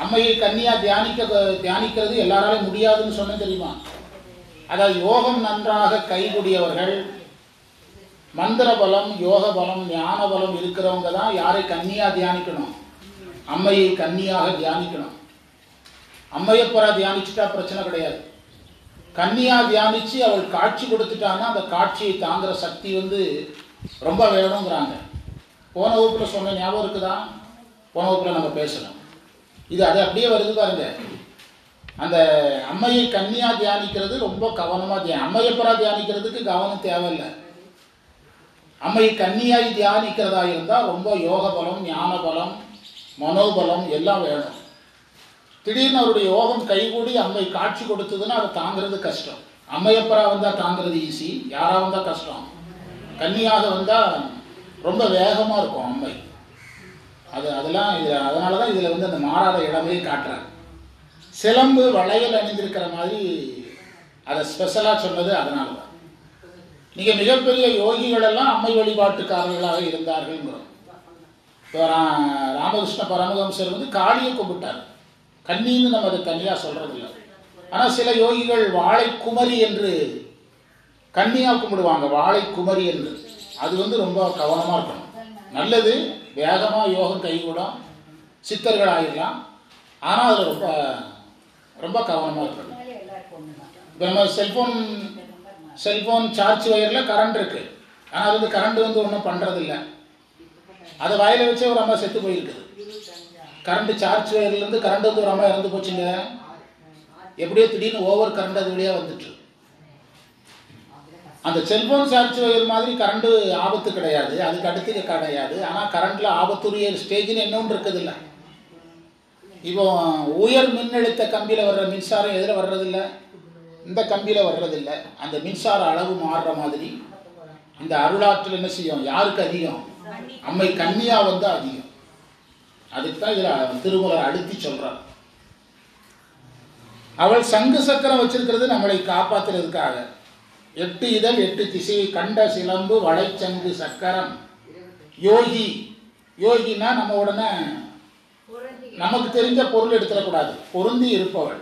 அம்மையை கன்னியா தியானிக்கிறது எல்லாராலும் முடியாதுன்னு சொன்ன தெரியுமா? அதாவது யோகம் நன்றாக கைகூடியவர்கள், மந்திர பலம், யோக பலம், ஞான பலம் இருக்கிறவங்க தான் யாரை கன்னியா தியானிக்கணும்? அம்மையை கன்னியாக தியானிக்கணும். அம்மையப்பரா தியானிச்சுட்டா பிரச்சனை கிடையாது. கன்னியா தியானிச்சு அவள் காட்சி கொடுத்துட்டான்னா அந்த காட்சியை தாங்குற சக்தி ரொம்ப வேணுங்கிறாங்க. போன வகுப்புல சொன்ன ஞாபகம் இருக்குதா? போன வகுப்புல நம்ம பேசலாம். இது அது அப்படியே வருது பாருங்க. அந்த அம்மையை கன்னியா தியானிக்கிறது ரொம்ப கவனமா அம்மையப்பரா தியானிக்கிறதுக்கு கவனம் தேவையில்லை. அம்மையை கன்னியாய் தியானிக்கிறதா இருந்தா ரொம்ப யோக பலம், ஞான பலம், மனோபலம் எல்லாம் வேணும். திடீர்னு அவருடைய யோகம் கைகூடி அம்மை காட்சி கொடுத்ததுன்னா அதை தாங்கிறது கஷ்டம். அம்மையப்பரா வந்தா தாங்கிறது ஈஸி, யாரா வந்தா கஷ்டம். கன்னியாக வந்தா ரொம்ப வேகமா இருக்கும் அம்மை. அதெல்லாம் அதனாலதான் இதுல அந்த மாறாத இளமையை காட்டுறாங்க. சிலம்பு வளையல் அணிந்திருக்கிற மாதிரி அதை ஸ்பெஷலா சொன்னது அதனாலதான். நீங்க மிகப்பெரிய யோகிகள் எல்லாம் அம்மை வழிபாட்டுக்காரர்களாக இருந்தார்கள். ராமகிருஷ்ண பரமஹம்சர் காளியை கும்பிட்டார். கன்னின்னு நம்ம அதை தனியா சொல்றது இல்லை. ஆனா சில யோகிகள் வாழை குமரி என்று கன்னியா கும்பிடுவாங்க. வாழை குமரி என்று அது ரொம்ப கவனமா இருக்கணும். நல்லது, வேகமா யோகம் கைகூடும், சித்தர்கள் ஆகிடலாம். ஆனா அதுல ரொம்ப ரொம்ப கவனமா இருக்கணும். இப்போ நம்ம செல்போன் சார்ஜ் வயர்ல கரண்ட் இருக்கு. ஆனா அது கரண்ட் ஒன்றும் பண்றது இல்லை. அதை வாயில வச்சே ஒரு அம்மா செத்து போயிருக்குது. கரண்ட் சார்ஜ் வயர்ல இருந்து கரண்ட் ஒரு அம்மா இறந்து போச்சுங்க. எப்படியோ திடீர்னு ஓவர் கரண்ட் அது வழியா வந்துட்டு. அந்த செல்போன் சார்ஜ் வயர் மாதிரி கரண்ட் ஆபத்து கிடையாது, அதுக்கு அடுத்து கிடையாது. ஆனா கரண்ட்ல ஆபத்துரிய ஸ்டேஜ்னு என்னொன்று இருக்குது இல்லை. இப்போ உயர் மின்னழுத்த கம்பியில வர்ற மின்சாரம் எதில் வர்றதில்லை, இந்த கம்பியில வர்றதில்லை. அந்த மின்சார அளவு மாறுற மாதிரி இந்த அருளாற்றல் என்ன செய்யும்? யாருக்கு அதிகம்? அம்மை கன்னியா அதிகம். அதுக்கு தான் இதுல திருமலர் அழுத்தி சொல்றார். அவள் சங்கு சக்கரம் வச்சிருக்கிறது நம்மளை காப்பாத்துறதுக்காக. 8 இதழ் 8 திசையை கண்ட சிலம்பு வளைச்சங்கு சக்கரம். யோகி, யோகினா நம்ம உடனே நமக்கு தெரிஞ்ச பொருள் எடுத்துடக்கூடாது. பொருந்தி இருப்பவள்.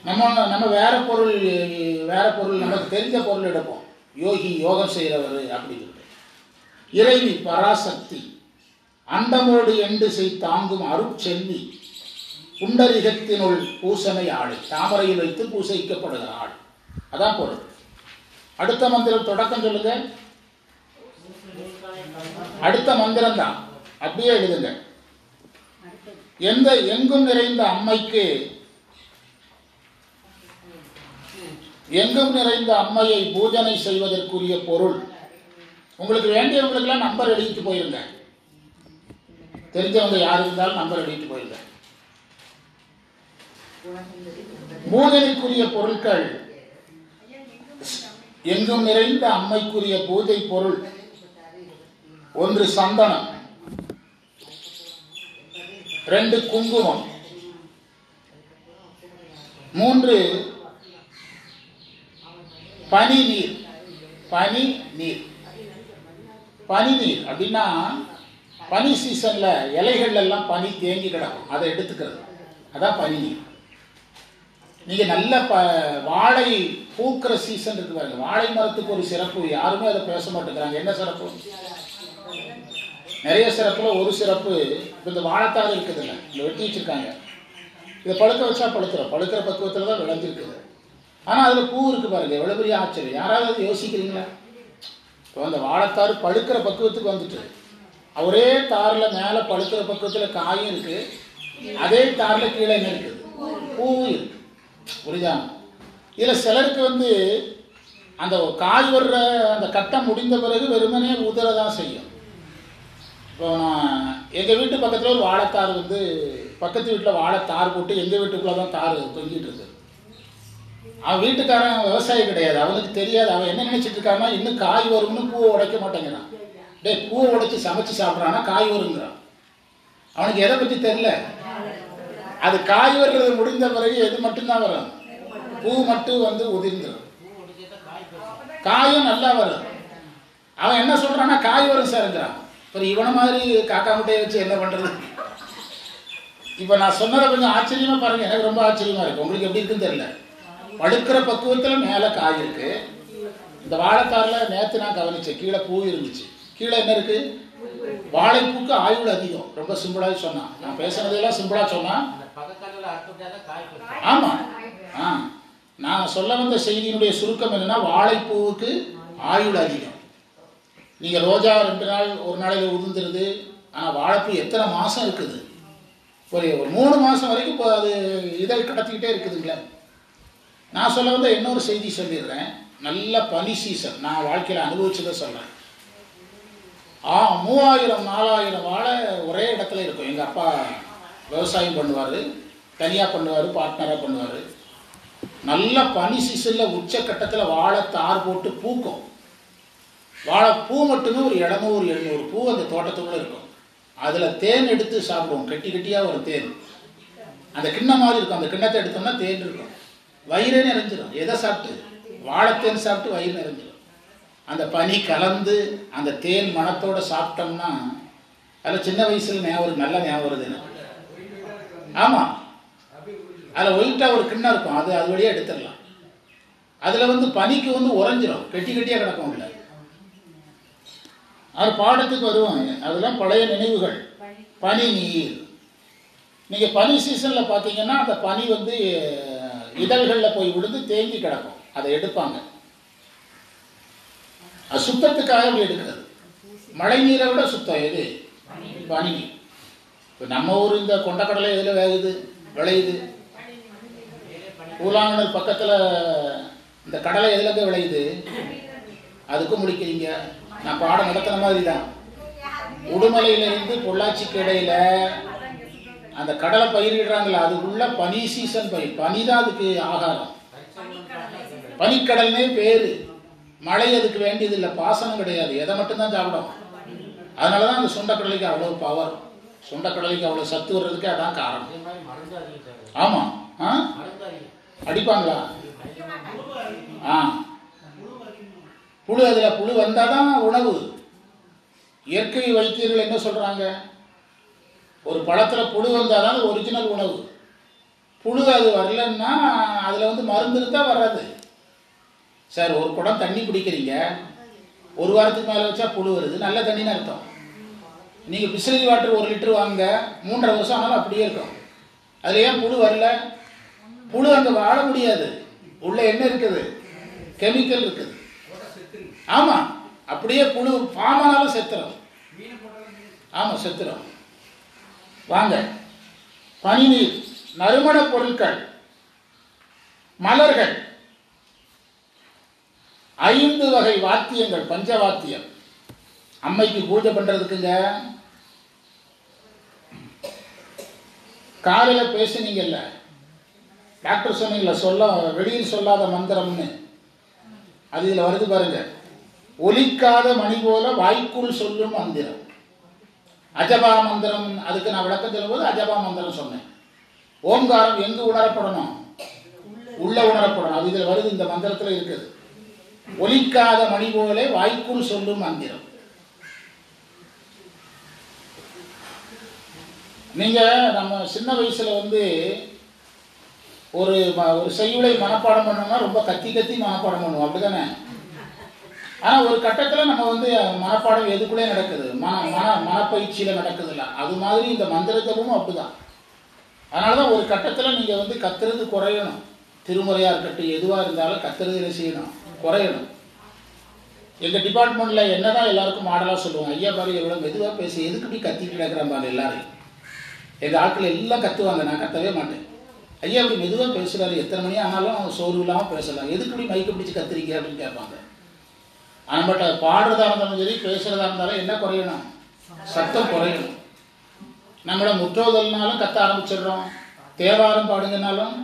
நம்ம வேற பொருள் நமக்கு தெரிஞ்ச பொருள் எடுப்போம். யோகி, யோகம் செய்கிறவர் அப்படின்னு. இறைவி பராசக்தி, அண்டமோடு எண்டு செய் தாங்கும் அருட்செல்வி, புண்டரிகத்தினுள் பூசனை ஆளை, தாமரையில் வைத்து பூசைக்கப்படுகிற ஆள். அதான் பொருள். அடுத்த மந்திரம் தொடக்கம் சொல்லுங்க. அடுத்த மந்திரம் தான், அப்படியே எழுதுங்க. எங்கும் நிறைந்த அம்மைக்கு, எங்கும் நிறைந்த அம்மையை பூஜனை செய்வதற்குரிய பொருள். உங்களுக்கு வேண்டியவங்களுக்கெல்லாம் நம்பர் எழுதிட்டு போயிருங்க. தெரிஞ்சவங்க யார் இருந்தாலும் நம்பர் எழுதிட்டு போயிருங்க. பூஜனைக்குரிய பொருட்கள், எங்கும் நிறைந்த அம்மைக்குரிய பூஜை பொருள். 1 சந்தனம், 2 குங்குமம், 3 பனி நீர். பனி நீர், பனி நீர் அப்படின்னா பனி சீசன்ல இலைகள் எல்லாம் பனி தேங்கி கிடக்கும், அதை எடுத்துக்கிறது. அதான் பனி நீர். நீங்க நல்ல வாழை பூக்கிற சீசன் இருக்கு பாருங்க. வாழை மரத்துக்கு ஒரு சிறப்பு, யாருமே அதை பேச மாட்டேங்கிறாங்க. என்ன சிறப்பு? நிறைய சிறப்புல ஒரு சிறப்பு, இந்த வாழைத்தாறு இருக்குது இல்லை, இதை வெட்டி வச்சிருக்காங்க. இதை பழுக்க வச்சா பழுத்துரும். பழுக்கிற பக்குவத்தில் தான் விளைஞ்சிருக்குது. ஆனால் அதில் பூ இருக்கு பாருங்க, எவ்வளோ பெரிய ஆச்சரியம். யாராவது யோசிக்கிறீங்களா? இப்போ அந்த வாழைத்தாறு பழுக்கிற பக்குவத்துக்கு வந்துட்டு, ஒரே தாரில் மேலே பழுக்கிற பக்குவத்தில் காயும் இருக்கு, அதே தாரில் கீழே என்ன இருக்குது? பூவும் இருக்கு. புரியுதா? இதில் சிலருக்கு அந்த காய் வர்ற அந்த கட்டம் முடிந்த பிறகு வெறுமனே உதறதான் செய்யும். இப்போ நான் எங்கள் வீட்டு பக்கத்தில் ஒரு வாழைத்தார் பக்கத்து வீட்டில் வாழைத்தார் போட்டு எங்கள் வீட்டுக்குள்ளே தான் தார் தொங்கிட்டு இருக்குது. அவன் வீட்டுக்காரன் விவசாயி கிடையாது, அவனுக்கு தெரியாது. அவன் என்ன நினைச்சிட்டு இருக்கான்னா இன்னும் காய் வரும்னு பூவை உடைக்க மாட்டேங்கிறான். டே பூவை உடைச்சி சமைச்சு சாப்பிட்றான்னா காய் வருங்கிறான். அவனுக்கு எதை பற்றி தெரியல. அது காய் வர்றது முடிந்த பிறகு எது மட்டும்தான் வரும்? பூ மட்டும் வந்து உதிர்ந்துடும். காயும் நல்லா வரும். அவன் என்ன சொல்றான்னா காய் வரும் சார்ங்கிறான். இப்போ இவனை மாதிரி காக்கா முட்டையை வச்சு என்ன பண்றது? இப்போ நான் சொன்னதை கொஞ்சம் ஆச்சரியமா பாருங்க. எனக்கு ரொம்ப ஆச்சரியமா இருக்கு. உங்களுக்கு எப்படி இருக்குன்னு தெரியல. படுக்கிற பக்குவத்தில் மேலே காய் இருக்கு. இந்த வாழைத்தாரில் நேற்று நான் கவனிச்சேன், கீழே பூ இருந்துச்சு. கீழே என்ன இருக்கு? வாழைப்பூக்கு ஆயுள் அதிகம். ரொம்ப சிம்பிளாக சொன்னான். நான் பேசுனதெல்லாம் சிம்பிளாக சொன்னான். ஆமாம். நான் சொல்ல வந்த செய்தியினுடைய சுருக்கம் என்னன்னா, வாழைப்பூவுக்கு ஆயுள் அதிகம். நீங்கள் ரோஜா 2 நாள் ஒரு நாளையில் உதிர்ந்துருது. ஆனால் வாழைப்பூ எத்தனை மாதம் இருக்குது? ஒரு 3 மாதம் வரைக்கும் இப்போ அது இதழ் கடத்திக்கிட்டே இருக்குதுங்களே. நான் சொல்ல வந்த இன்னொரு செய்தி சொல்லிடுறேன். நல்ல பனி சீசன். நான் வாழ்க்கையில் அனுபவிச்சதை சொல்கிறேன். 3000 4000 வாழை ஒரே இடத்துல இருக்கும். எங்கள் அப்பா விவசாயம் பண்ணுவார், தனியாக பண்ணுவார், பார்ட்னராக பண்ணுவார். நல்ல பனி சீசனில் உச்சக்கட்டத்தில் வாழை தார் போட்டு பூக்கும். வாழைப்பூ மட்டுமே ஒரு 700-800 பூ அந்த தோட்டத்துக்குள்ளே இருக்கும். அதில் தேன் எடுத்து சாப்பிடுவோம். கட்டி கட்டியாக ஒரு தேன், அந்த கிண்ணம் மாதிரி இருக்கும். அந்த கிண்ணத்தை எடுத்தோம்னா தேன் இருக்கும். வயிறே நிறைஞ்சிடும். எதை சாப்பிட்டு? வாழைத்தேன் சாப்பிட்டு வயிறு நிறைஞ்சிடும். அந்த பனி கலந்து அந்த தேன் மணத்தோடு சாப்பிட்டோம்னா அதில் சின்ன வயசில் நல்ல ஞாபகம் வருது எனக்கு. ஆமாம், அதில் ஒயிட்டாக ஒரு கிண்ணம் இருக்கும். அது வழியாக எடுத்துடலாம். அதில் வந்து பனிக்கு வந்து உறைஞ்சிடும். கட்டி கட்டியாக கிடக்கும். இல்லை அது பாடத்துக்கு வருவாங்க. அதெல்லாம் பழைய நினைவுகள். பனி நீர். நீங்கள் பனி சீசனில் பார்த்தீங்கன்னா அந்த பனி வந்து இதழ்களில் போய் விழுந்து தேங்கி கிடக்கும். அதை எடுப்பாங்க. அது சுத்தத்துக்காக அப்படி எடுக்கிறது. மழை நீரை விட சுத்தம் எது? பனி நீர். இப்போ நம்ம ஊர் இந்த கொண்டக்கடலை எதில் வேகுது விளையுது? பூலாங்கடல் பக்கத்தில் இந்த கடலை எதுலங்க விளையுது? அதுக்கும் முடிக்கிறீங்க. நான் பாடம் நடத்துன மாதிரி தான். உடுமலையிலிருந்து பொள்ளாச்சிக்கு இடையில அந்த கடலை பயிரிடுறாங்களா, அதுக்குள்ள பனி சீசன் பயிர். பனி தான் அதுக்கு ஆகாரம். பனிக்கடல்னே பேரு. மழை அதுக்கு வேண்டியது இல்லை, பாசனம் கிடையாது. எதை மட்டும்தான் சாப்பிடும். அதனால தான் அந்த சுண்டக்கடலைக்கு அவ்வளோ பவர். சுண்டக்கடலைக்கு அவ்வளோ சத்து வர்றதுக்கு அதான் காரணம். ஆமாம். அடிப்பாங்களா? புழு. அதில் புழு வந்தால் தான் உணவு. இயற்கை வைத்தியர்கள் என்ன சொல்கிறாங்க? ஒரு பழத்தில் புழு வந்தால் தான் ஒரிஜினல் உணவு. புழு அது வரலன்னா அதில் வந்து மருந்து இருந்தால் வராது. சார், ஒரு குடம் தண்ணி குடிக்கிறீங்க, 1 வாரத்துக்கு மேலே வச்சா புழு வருது. நல்ல தண்ணின்னு அர்த்தம். நீங்கள் பிஸ்லரி வாட்டர் 1 லிட்டர் வாங்க, 3.5 வருஷம் ஆனாலும் அப்படியே இருக்கும். அதில் ஏன் புழு வரல? புழு அங்கே வாழ முடியாது. உள்ள என்ன இருக்குது? கெமிக்கல் இருக்குது. ஆமாம், அப்படியே புழு பாமானாலும் செத்துரும். ஆமாம், செத்துரும். வாங்க, பனிநீர், நறுமண பொருட்கள், மலர்கள், 5 வகை வாத்தியங்கள். பஞ்சவாத்தியம். அம்மைக்கு பூஜை பண்றதுக்குங்க. காலையில் பேசுனீங்கல்ல, டாக்டர் சொன்னீங்களா சொல்ல வெளியில் சொல்லாத மந்திரம்னு, அது இதில் வருது பாருங்க. ஒலிக்காத மணி போல வாய்க்குள் சொல்லும் மந்திரம், அஜபா மந்திரம். அதுக்கு நான் விளக்கம் சொல்லும்போது அஜபா மந்திரம் சொன்னேன். ஓங்காரம் எங்கு உணரப்படணும்? உள்ள உணரப்படணும். அது இதில் வருது, இந்த மந்திரத்தில் இருக்குது. ஒலிக்காத மணி போல வாய்க்குள் சொல்லும் மந்திரம். நீங்க நம்ம சின்ன வயசுல வந்து ஒரு செய்யுளை மனப்பாடம் பண்ணோம்னா ரொம்ப கத்தி கத்தி மனப்பாடம் பண்ணுவோம், அப்படிதானே? ஆனா ஒரு கட்டத்துல நம்ம வந்து மனப்பாடம் எதுக்குள்ளே நடக்குது, மனப்பயிற்சியில நடக்குதுல்ல, அது மாதிரி இந்த மந்திர ஜபமும் அப்படிதான். அதனாலதான் ஒரு கட்டத்துல நீங்க வந்து கத்துறது குறையணும். திருமுறையா இருக்கட்டும், எதுவா இருந்தாலும் கத்துறது செய்யணும், குறையணும். எங்க டிபார்ட்மெண்ட்ல என்னதான் எல்லாருக்கும் மாடலா சொல்லுவாங்க, ஐயா பாரு எவ்வளவு மெதுவா பேசி, எதுக்கு இப்படி கத்திட்டு கிடக்குறான் பாரு எல்லாரும். எங்க ஆட்கள் எல்லாம் கத்துவாங்க, நான் கத்தவே மாட்டேன். ஐயா அப்படி மெதுவா பேசுறாரு, எத்தனை மணி ஆனாலும் சோர்வு இல்லாம பேசலாம், எதுக்கு இப்படி மைக்க பிடிச்சு கத்துறீங்க அப்படின்னு கேட்பாங்க. ஆனால் பட் பாடுறதா இருந்தாலும் சரி, பேசுறதா இருந்தாலும் என்ன குறையணும்? சத்தம் குறையணும். நம்மள முற்றோதல்னாலும் கத்த ஆரம்பிச்சிடுறோம், தேவாரம் பாடுங்கனாலும்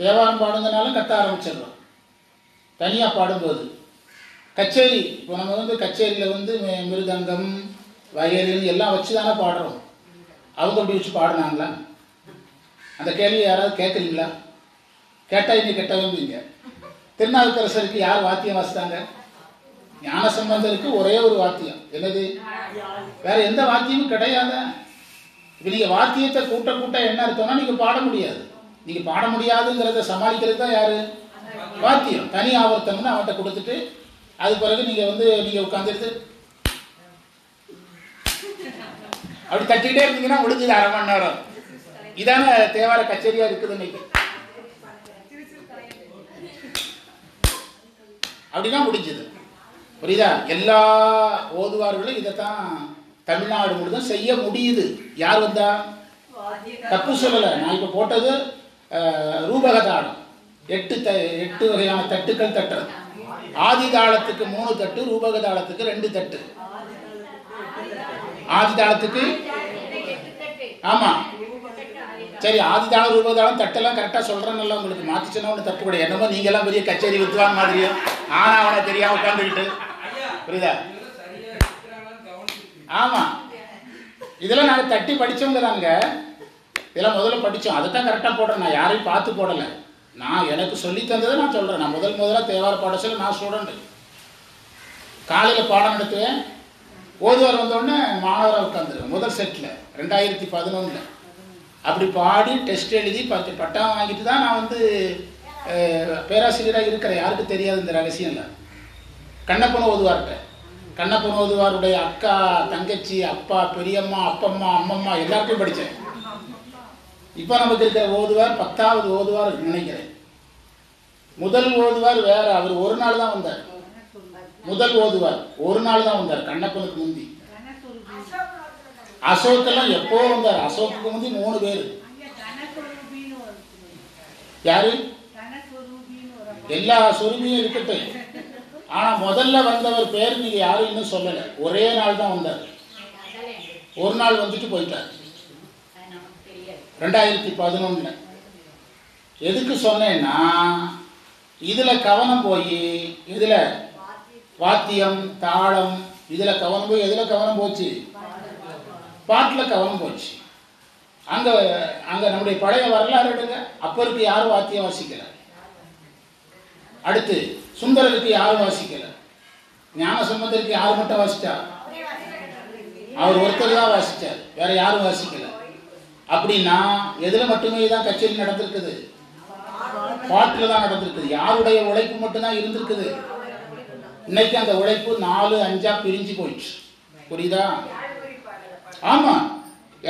தேவாரம் பாடுங்கனாலும் கத்த ஆரம்பிச்சிடலாம். தனியாக பாடும்போது கச்சேரி, இப்போ நம்ம வந்து கச்சேரியில் வந்து மிருதங்கம் வயலின் எல்லாம் வச்சு தானே பாடுறோம். அவங்க அப்படி வச்சு பாடினாங்களா? அந்த கேள்வி யாராவது கேட்குறீங்களா? கேட்டால் இன்னைக்கு கெட்டவங்க. திருநாவுக்கரசருக்கு யார் வாத்தியம் வாசித்தாங்க? ஞானசம்பந்தருக்கு ஒரே ஒரு வாத்தியம். என்னது? வேற எந்த வாத்தியமும் கிடையாது. இப்போ நீங்கள் வாத்தியத்தை கூட்ட கூட்ட என்ன அர்த்தம்னா நீங்கள் பாட முடியாது. நீங்கள் பாட முடியாதுங்கிறத சமாளிக்கிறது தான் யாரு? வாத்தியம். தனி ஆவர்த்தம்னு அவன்கிட்ட கொடுத்துட்டு அது பிறகு நீங்கள் வந்து நீங்கள் உட்காந்துட்டு அப்படி தட்டிக்கிட்டே இருந்தீங்கன்னா முடிஞ்சது 1/2 மணி நேரம். இதான தேவார கச்சேரியா இருக்குது இன்னைக்கு. அப்படின்னா முடிஞ்சது. புரியுதா? எல்லா ஓதுவார்களும் இதைத்தான் தமிழ்நாடு முழுதும் செய்ய முடியுது. யார் வந்தா? தப்பு சொல்லலை. நான் இப்போ போட்டது ரூபக தாளம். 8 வகையான தட்டுக்கள் தட்டுறது. ஆதி தாளத்துக்கு 3 தட்டு, ரூபக தாளத்துக்கு 2 தட்டு. ஆதி தாளத்துக்கு ஆமா சரி, ஆதி தாளம் ரூபக தாளம் தட்டெல்லாம் கரெக்டாக சொல்கிறேன்னு உங்களுக்கு மாற்றிச்சுன்னா ஒன்று தப்பு கூட. என்னமோ நீங்க எல்லாம் பெரிய கச்சேரி வித்துவான் மாதிரியும் ஆனா அவனை தெரியாம உட்காந்துக்கிட்டு. புரியுதா? ஆமா, இதெல்லாம் நாங்கள் தட்டி படிச்சவங்க தாங்க. இதெல்லாம் முதல்ல படித்தோம். அதை தான் கரெக்டாக போடுறேன். நான் யாரையும் பார்த்து போடலை. நான் எனக்கு சொல்லி தந்ததை நான் சொல்கிறேன். நான் முதல்ல தேவார பாட சொல்ல நான் ஸ்டூடெண்ட். காலையில் பாடம் நடத்துவேன். ஓதுவார் வந்தோடனே மாணவராக உட்காந்துருவேன். முதல் செட்டில் 2011 அப்படி பாடி டெஸ்ட் எழுதி பட்டம் வாங்கிட்டு தான் நான் வந்து பேராசிரியராக இருக்கிறேன். யாருக்கு தெரியாது இந்த ரகசியம் இல்லை. கண்ணப்பன் ஓதுவார்கிட்ட, கண்ணப்பன் ஓதுவாருடைய அக்கா, தங்கச்சி, அப்பா, பெரியம்மா, அப்பம்மா, அம்மம்மா எல்லாருக்கும் படித்தேன். இப்போ நமக்கு இருக்கிற ஓதுவார் 10வது ஓதுவார் நினைக்கிறேன். முதல் ஓதுவார் வேற. அவர் ஒரு நாள் தான் வந்தார். முதல் ஓதுவார் ஒரு நாள் தான் வந்தார். கண்ணப்பனுக்கு முந்தி அசோக்கெல்லாம் எப்போ வந்தார். அசோக்கு முந்தி 3 பேர். யாரு? எல்லா சொருமையும் இருக்கட்டும். ஆனா முதல்ல வந்தவர் பேர் நீங்க யாரும் இன்னும் சொல்லல. ஒரே நாள் தான் வந்தார். ஒரு நாள் வந்துட்டு போயிட்டார் 2011. எதுக்கு சொன்னேன்னா, இதுல கவனம் போய் இதுல வாத்தியம் தாளம் இதுல கவனம் போய் எதுல கவனம் போச்சு? பாட்டில் கவனம் போச்சு. அங்க அங்க நம்முடைய பழைய வரலாறு எடுங்க. அப்பருக்கு யாரும் வாத்தியம் வாசிக்கல. அடுத்து சுந்தரருக்கு யாரும் வாசிக்கல. ஞானசம்பந்தருக்கு யார் மட்டும் வாசிச்சா? அவர் ஒருத்தர் தான் வாசிச்சார். வேற யாரும் வாசிக்கல. அப்படின்னா எதுல மட்டுமே தான் கச்சேரி நடந்திருக்குது? பாட்டில் தான் நடந்திருக்குது. யாருடைய உழைப்பு மட்டும்தான் இருந்திருக்குது. இன்னைக்கு அந்த உழைப்பு 4-5 பிரிஞ்சு போயிடுச்சு. புரியுதா? ஆமா,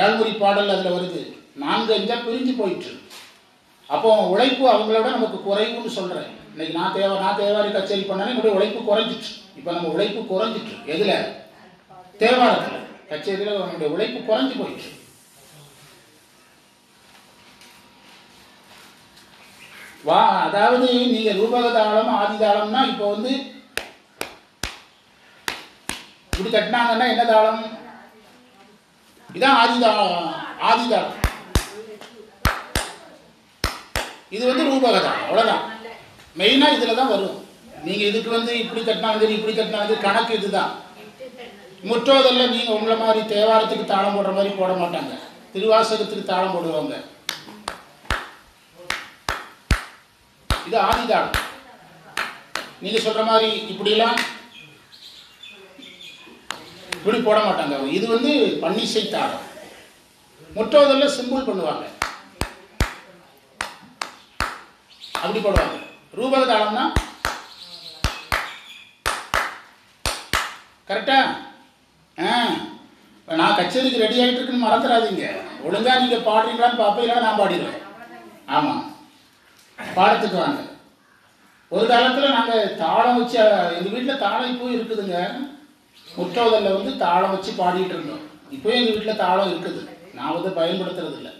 ஏழ்முறை பாடல் அதுல வருது. 4-5 பிரிஞ்சு போயிடுச்சு. அப்போ உழைப்பு அவங்களோட நமக்கு குறைவுன்னு சொல்றேன். இன்னைக்கு நான் தேவாரி கச்சேரி பண்ணாலும் என்னுடைய உழைப்பு குறைஞ்சிச்சு. இப்ப நம்ம உழைப்பு குறைஞ்சிட்டு எதுல? தேவாரத்துல கச்சேரியில நம்முடைய உழைப்பு குறைஞ்சு போயிடுச்சு. அதாவது நீங்க ரூபக தாளம் ஆதி தாளம்னா இப்போ வந்து இப்படி கட்டினாங்கன்னா என்ன தாளம்? இதான் ஆதி தாளம். இது வந்து ரூபக தாளம். அவ்வளவுதான். மெயினா இதுல தான் வரும். நீங்க இதுக்கு வந்து இப்படி கட்டினாலும் இப்படி கட்டினாலும் கணக்கு இதுதான். முற்றோதல்ல நீங்க உங்களை மாதிரி தேவாரத்துக்கு தாளம் போடுற மாதிரி போட மாட்டாங்க. திருவாசகத்துக்கு தாளம் போடுவாங்க. இது ஆதிதாளம். நீங்க சொல்ற மாதிரி இப்படிலாம் இப்படி போட மாட்டாங்க. இது வந்து பன்னிசை தாளம். முற்றோதல்ல சிம்பிள் பண்ணுவாங்க, அப்படி போடுவாங்க. ரூபக தாளம்னா கரெக்டா? நான் கச்சேரிக்கு ரெடி ஆகிட்டு இருக்குன்னு மறந்துடாதீங்க. ஒழுங்கா நீங்க பாடுறீங்களான்னு பார்ப்பீங்களா? நான் பாடிடுவேன். ஆமா, பாடத்துக்கு வாங்க. ஒரு காலத்துல நாங்க தாளம் வச்சு எங்க வீட்டுல தாளம் இப்போ இருக்குதுங்க. முற்றோதல்ல வந்து தாளம் வச்சு பாடிட்டு இருந்தோம். இப்போ எங்க வீட்டுல தாளம் இருக்குது. நான் வந்து பயன்படுத்துறது இல்லை.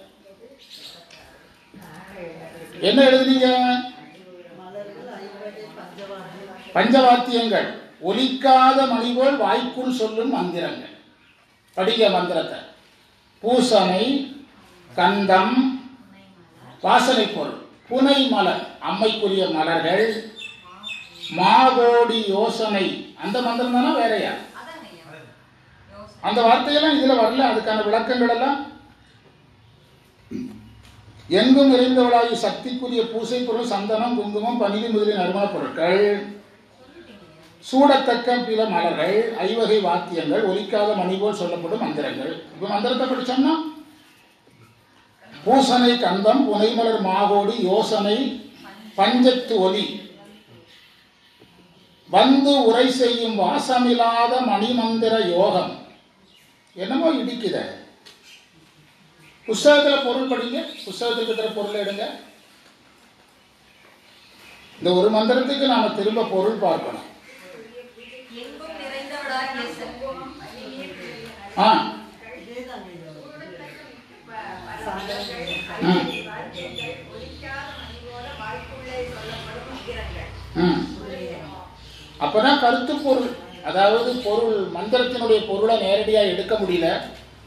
என்ன எழுதுனீங்க? பஞ்சவாத்தியங்கள், ஒலிக்காத மணி போல் வாய்க்குள் சொல்லும் மந்திரங்கள். படிக மந்திரத்தை. பூசனை, கந்தம், வாசனை பொருள். புனை மலர் அம்மைக்குரிய மலர்கள், மாகோடி யோசனை அந்த மந்திரம் தானே வேறையா? அந்த வார்த்தையெல்லாம் இதுல வரல. அதுக்கான விளக்கங்கள் எல்லாம் எங்கும் நிறைந்தவளாகி சக்திக்குரிய பூசை பொருள் சந்தனம், குங்குமம், பனிலி முதலிய நறுமணப் பொருட்கள், சூடத்தக்க பிற மலர்கள், ஐவகை வாத்தியங்கள், ஒலிக்காத மணி போல் சொல்லப்படும் மந்திரங்கள். இப்ப மந்திரத்தை படிச்சோம்னா பூசனை கந்தம், புனைமலர், மாகோடி, யோசனை, பஞ்சத்து ஒலி, வந்து உரை செய்யும் வாசமில்லாத மணிமந்திர யோகம். என்னமோ இடிக்குத. புஸ்தகத்தில் பொருள் படிங்க, புஸ்தகத்துக்கு இருக்கிற பொருளை எடுங்க. இந்த ஒரு மந்திரத்துக்கு நாம திரும்ப பொருள் பார்க்கணும். அப்பதான் கருத்து பொருள், அதாவது பொருள் மந்திரத்தினுடைய பொருளை நேரடியாக எடுக்க முடியல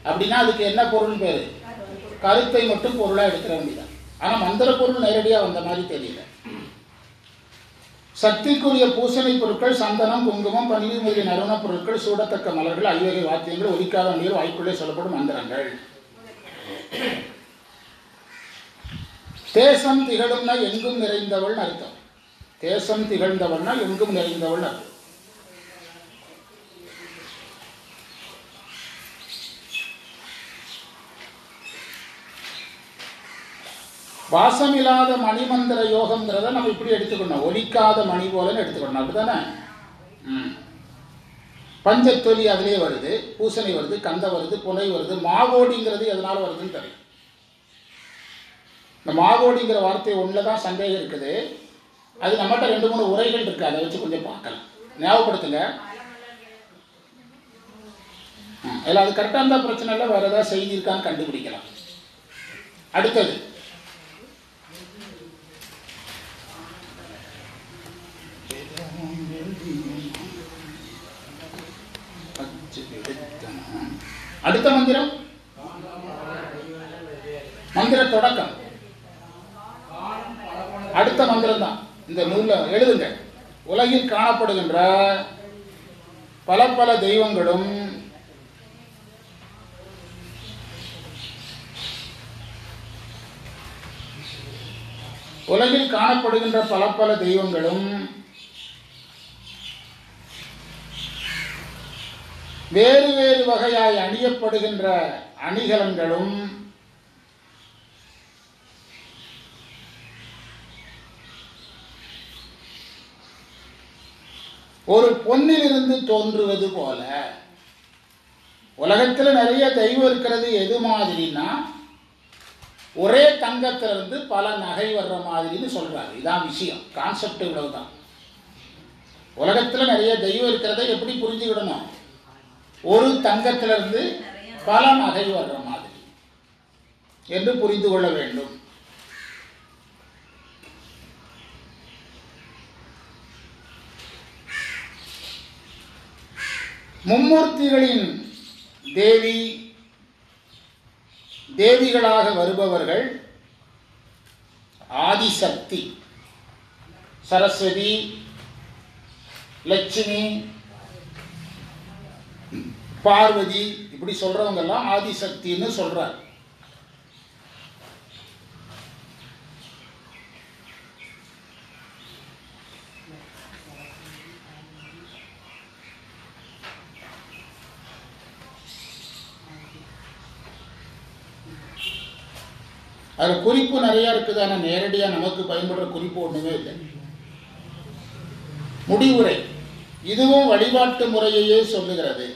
அப்படின்னா அதுக்கு என்ன பொருள் பேரு? கருத்தை மட்டும் பொருளா எடுக்கிற வேண்டியதான். ஆனா மந்திர பொருள் நேரடியா வந்த மாதிரி தெரியல. சக்திக்குரிய பூசணை பொருட்கள் சந்தனம், குங்குமம், பன்னீர் முதலிய நறுமணப் பொருட்கள், சூடத்தக்க மலர்கள், ஐவகை வாத்தியங்கள், ஒலிக்காத நீர், வாய்க்குள்ளே சொல்லப்படும் மந்திரங்கள். தேசம் திகழும்னா எங்கும் நிறைந்தவள் அர்த்தம். தேசம் திகழ்ந்தவள்னா எங்கும் நிறைந்தவள் அர்த்தம். வாசமில்லாத மணிமந்திர யோகம்ங்கிறத நம்ம இப்படி எடுத்துக்கணும், ஒலிக்காத மணி போலன்னு எடுத்துக்கணும். அப்படித்தானே? பஞ்சத்தொலி அதிலே வருது, பூசணி வருது, கந்த வருது, புனை வருது, மாகோடிங்கிறது எதனால வருதுன்னு தெரியும். இந்த மாகோடிங்கிற வார்த்தை ஒன்றில் தான் சந்தேகம் இருக்குது. அது நம்மகிட்ட 2-3 உரைகள் இருக்கு, அதை வச்சு கொஞ்சம் பார்க்கலாம். ஞாபகப்படுத்துங்க. இல்லை அது கரெக்டாக இருந்தால் பிரச்சனை இல்லை, வேறு ஏதாவது செய்தி இருக்கான்னு கண்டுபிடிக்கலாம். அடுத்தது அடுத்த மந்திரம், மந்திர தொடக்கம். அடுத்த மந்திரம் தான் இந்த நூல்ல எழுதுங்க. உலகில் காணப்படுகின்ற பல பல தெய்வங்களும் உலகில் காணப்படுகின்ற பல பல தெய்வங்களும் வேறு வேறு வகையாய் அணியப்படுகின்ற அணிகலன்களும் ஒரு பொன்னிலிருந்து தோன்றுவது போல. உலகத்தில் நிறைய தெய்வம் இருக்கிறது எது மாதிரின்னா ஒரே தங்கத்திலிருந்து பல நகை வர்ற மாதிரின்னு சொல்றாரு. இதான் விஷயம், கான்செப்ட் இவ்வளவுதான். உலகத்தில் நிறைய தெய்வம் இருக்கிறத எப்படி புரிஞ்சுக்கிடணும்? ஒரு தங்கத்திலிருந்து பல நகை வர்ற மாதிரி என்று புரிந்து கொள்ள வேண்டும். மும்மூர்த்திகளின் தேவிகளாக வருபவர்கள் ஆதிசக்தி, சரஸ்வதி, லட்சுமி, பார்வதி, இப்படி சொல்றவங்க எல்லாம் ஆதிசக்தின்னு சொல்றார். அது குறிப்பு நிறைய இருக்குது, ஆனால் நேரடியாக நமக்கு பயன்படுற குறிப்பு ஒண்ணுமே இல்லை. முடிவுரை இதுவும் வழிபாட்டு முறையையே சொல்லுகிறது.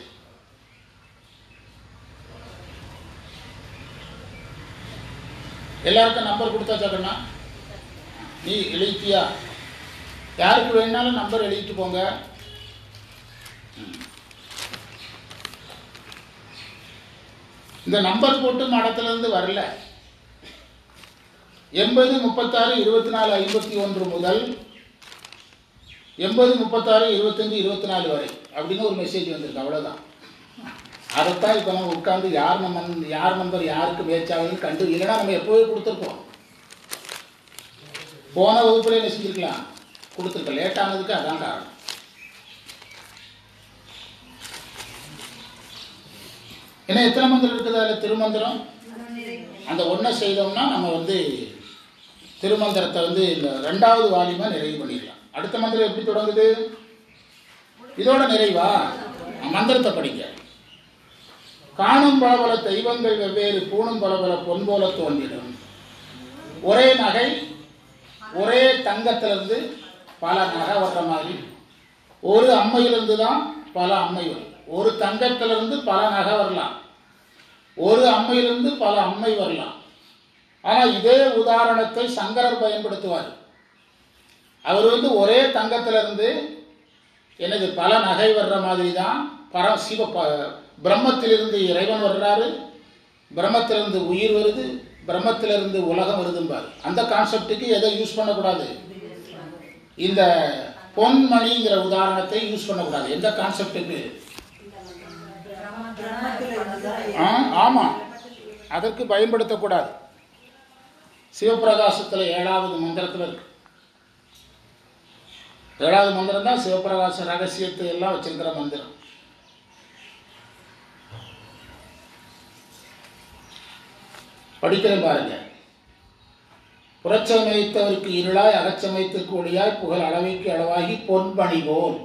எல்லாருக்கும் நம்பர் கொடுத்தாச்சாக்கண்ணா, நீ எழுதியா? யாருக்கு வேணாலும் நம்பர் எழுதிட்டு போங்க. இந்த நம்பர் போட்டு மடத்துல இருந்து வரல. 80 36 24 51 முதல் 80 36 25 24 வரை அப்படின்னு ஒரு மெசேஜ் வந்திருக்கு. அவ்வளோதான். அதைத்தான் இப்போ நம்ம உட்காந்து யார் நம்பர் யாருக்கு மேட்ச் ஆகுதுன்னு கண்டு, இல்லைன்னா நம்ம எப்போவே கொடுத்துருப்போம். போன வகுப்புல என்ன செஞ்சிருக்கலாம், கொடுத்துருக்க. லேட் ஆனதுக்கு அதான் காரணம். ஏன்னா எத்தனை மந்திரம் இருக்குது அதில் திருமந்திரம்? அந்த ஒன்றை செய்தோம்னா நம்ம வந்து திருமந்திரத்தை வந்து இந்த 2வது வால்யூமா நிறைவு பண்ணிடலாம். அடுத்த மந்திரம் எப்படி தொடங்குது? இதோட நிறைவா? மந்திரத்தை படிக்க. காணும் பல பல தெய்வங்கள் வெவ்வேறு, பூணும் பல பல பொன் போல தோன்றிடும். ஒரே நகை, ஒரே தங்கத்திலிருந்து பல நகை வர்ற மாதிரி. ஒரு அம்மையிலிருந்து தான் பல அம்மை வரும். ஒரு தங்கத்திலிருந்து பல நகை வரலாம், ஒரு அம்மையிலிருந்து பல அம்மை வரலாம். ஆனால் இதே உதாரணத்தை சங்கரர் பயன்படுத்துவார். அவர் வந்து ஒரே தங்கத்திலிருந்து எனக்கு பல நகை வர்ற மாதிரி தான் பிரம்மத்திலிருந்து இறைவன் வர்றாரு, பிரம்மத்திலிருந்து உயிர் வருது, பிரம்மத்திலிருந்து உலகம் வருதும்பார். அந்த கான்செப்டுக்கு எதை யூஸ் பண்ணக்கூடாது? இந்த பொன்மணிங்கிற உதாரணத்தை யூஸ் பண்ணக்கூடாது. எந்த கான்செப்டுக்கு? ஆமா, அதற்கு பயன்படுத்தக்கூடாது. சிவபிரகாசத்தில் 7வது மந்திரத்தில் இருக்கு. 7வது மந்திரம் தான் சிவபிரகாச ரகசியத்தை எல்லாம் வச்சிருக்கிற மந்திரம். படிக்கிறேன் பாருங்க. புறச்சமயத்தவருக்கு இருளாய், அகச்சமயத்திற்கு ஒளியாய், புகழ் அளவைக்கு அளவாகி, பொன்பணி போல்.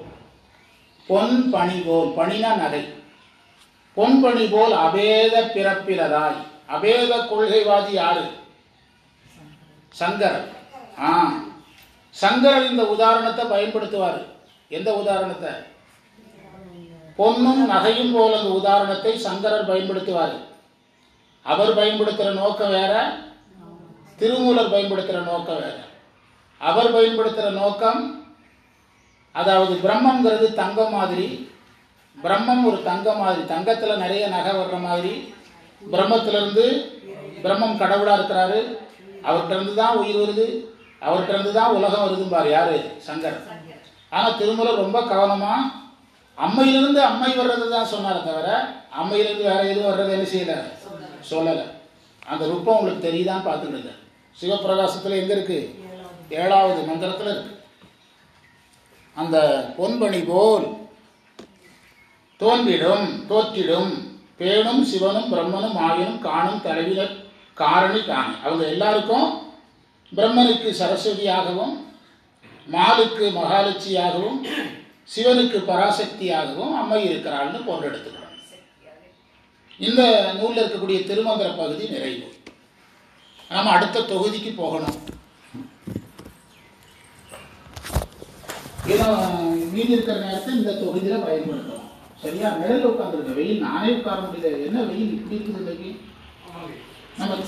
பொன்பணி போல், பணினா நகை. பொன்பணி போல் அபேத பிறப்பிலராய். அபேத கொள்கைவாதி யாரு? சங்கரர். சங்கரர் இந்த உதாரணத்தை பயன்படுத்துவார். எந்த உதாரணத்தை? பொன்னும் நகையும் போல் அந்த உதாரணத்தை சங்கரர் பயன்படுத்துவார். அவர் பயன்படுத்துகிற நோக்கம் வேற, திருமூலர் பயன்படுத்துகிற நோக்கம் வேற. அவர் பயன்படுத்துகிற நோக்கம், அதாவது பிரம்மங்கிறது தங்கம் மாதிரி, பிரம்மம் ஒரு தங்கம் மாதிரி, தங்கத்தில் நிறைய நகை வர்ற மாதிரி. பிரம்மத்திலிருந்து, பிரம்மம் கடவுளாக இருக்கிறாரு, அவர்கிட்ட இருந்து தான் உயிர் வருது, அவர்கிட்ட இருந்து தான் உலகம் வருதும்பார். யாரு? சங்கர். ஆனால் திருமூலர் ரொம்ப கவனமாக அம்மையிலிருந்து அம்மை வர்றது தான் சொன்னார் தவிர அம்மையிலிருந்து வேற எதுவும் வர்றது என்ன செய்யலை, சொல்லலை. அந்த ரூபம் உங்களுக்கு தெரியுதான்னு பார்த்துக்கிடுங்க. சிவபிரகாசத்தில் எங்கே இருக்கு? 7வது மந்திரத்தில் இருக்கு. அந்த பொன்பணி போல் தோன்றிடும், தோற்றிடும், பேணும் சிவனும் பிரம்மனும் ஆயினும் காணும் தலைவினர் காரணி காணி. அவங்க எல்லாருக்கும் பிரம்மனுக்கு சரஸ்வதியாகவும், மாலுக்கு மகாலட்சியாகவும், சிவனுக்கு பராசக்தியாகவும் அம்மை இருக்கிறாள்னு போன்று எடுத்துக்கிறோம். இந்த நூலில் இருக்கக்கூடிய திருமந்திர பகுதி நிறைவு. நாம் அடுத்த தொகுதிக்கு போகணும். ஏன்னா மீதி இருக்கிற நேரத்தை இந்த தொகுதியில் பயன்படுத்தலாம். சரியா? நிழல் உட்காந்துருக்க வெயில், நானே உட்கார முடியல. என்ன வெயில் இப்படி இருக்குது இன்னைக்கு? நம்ம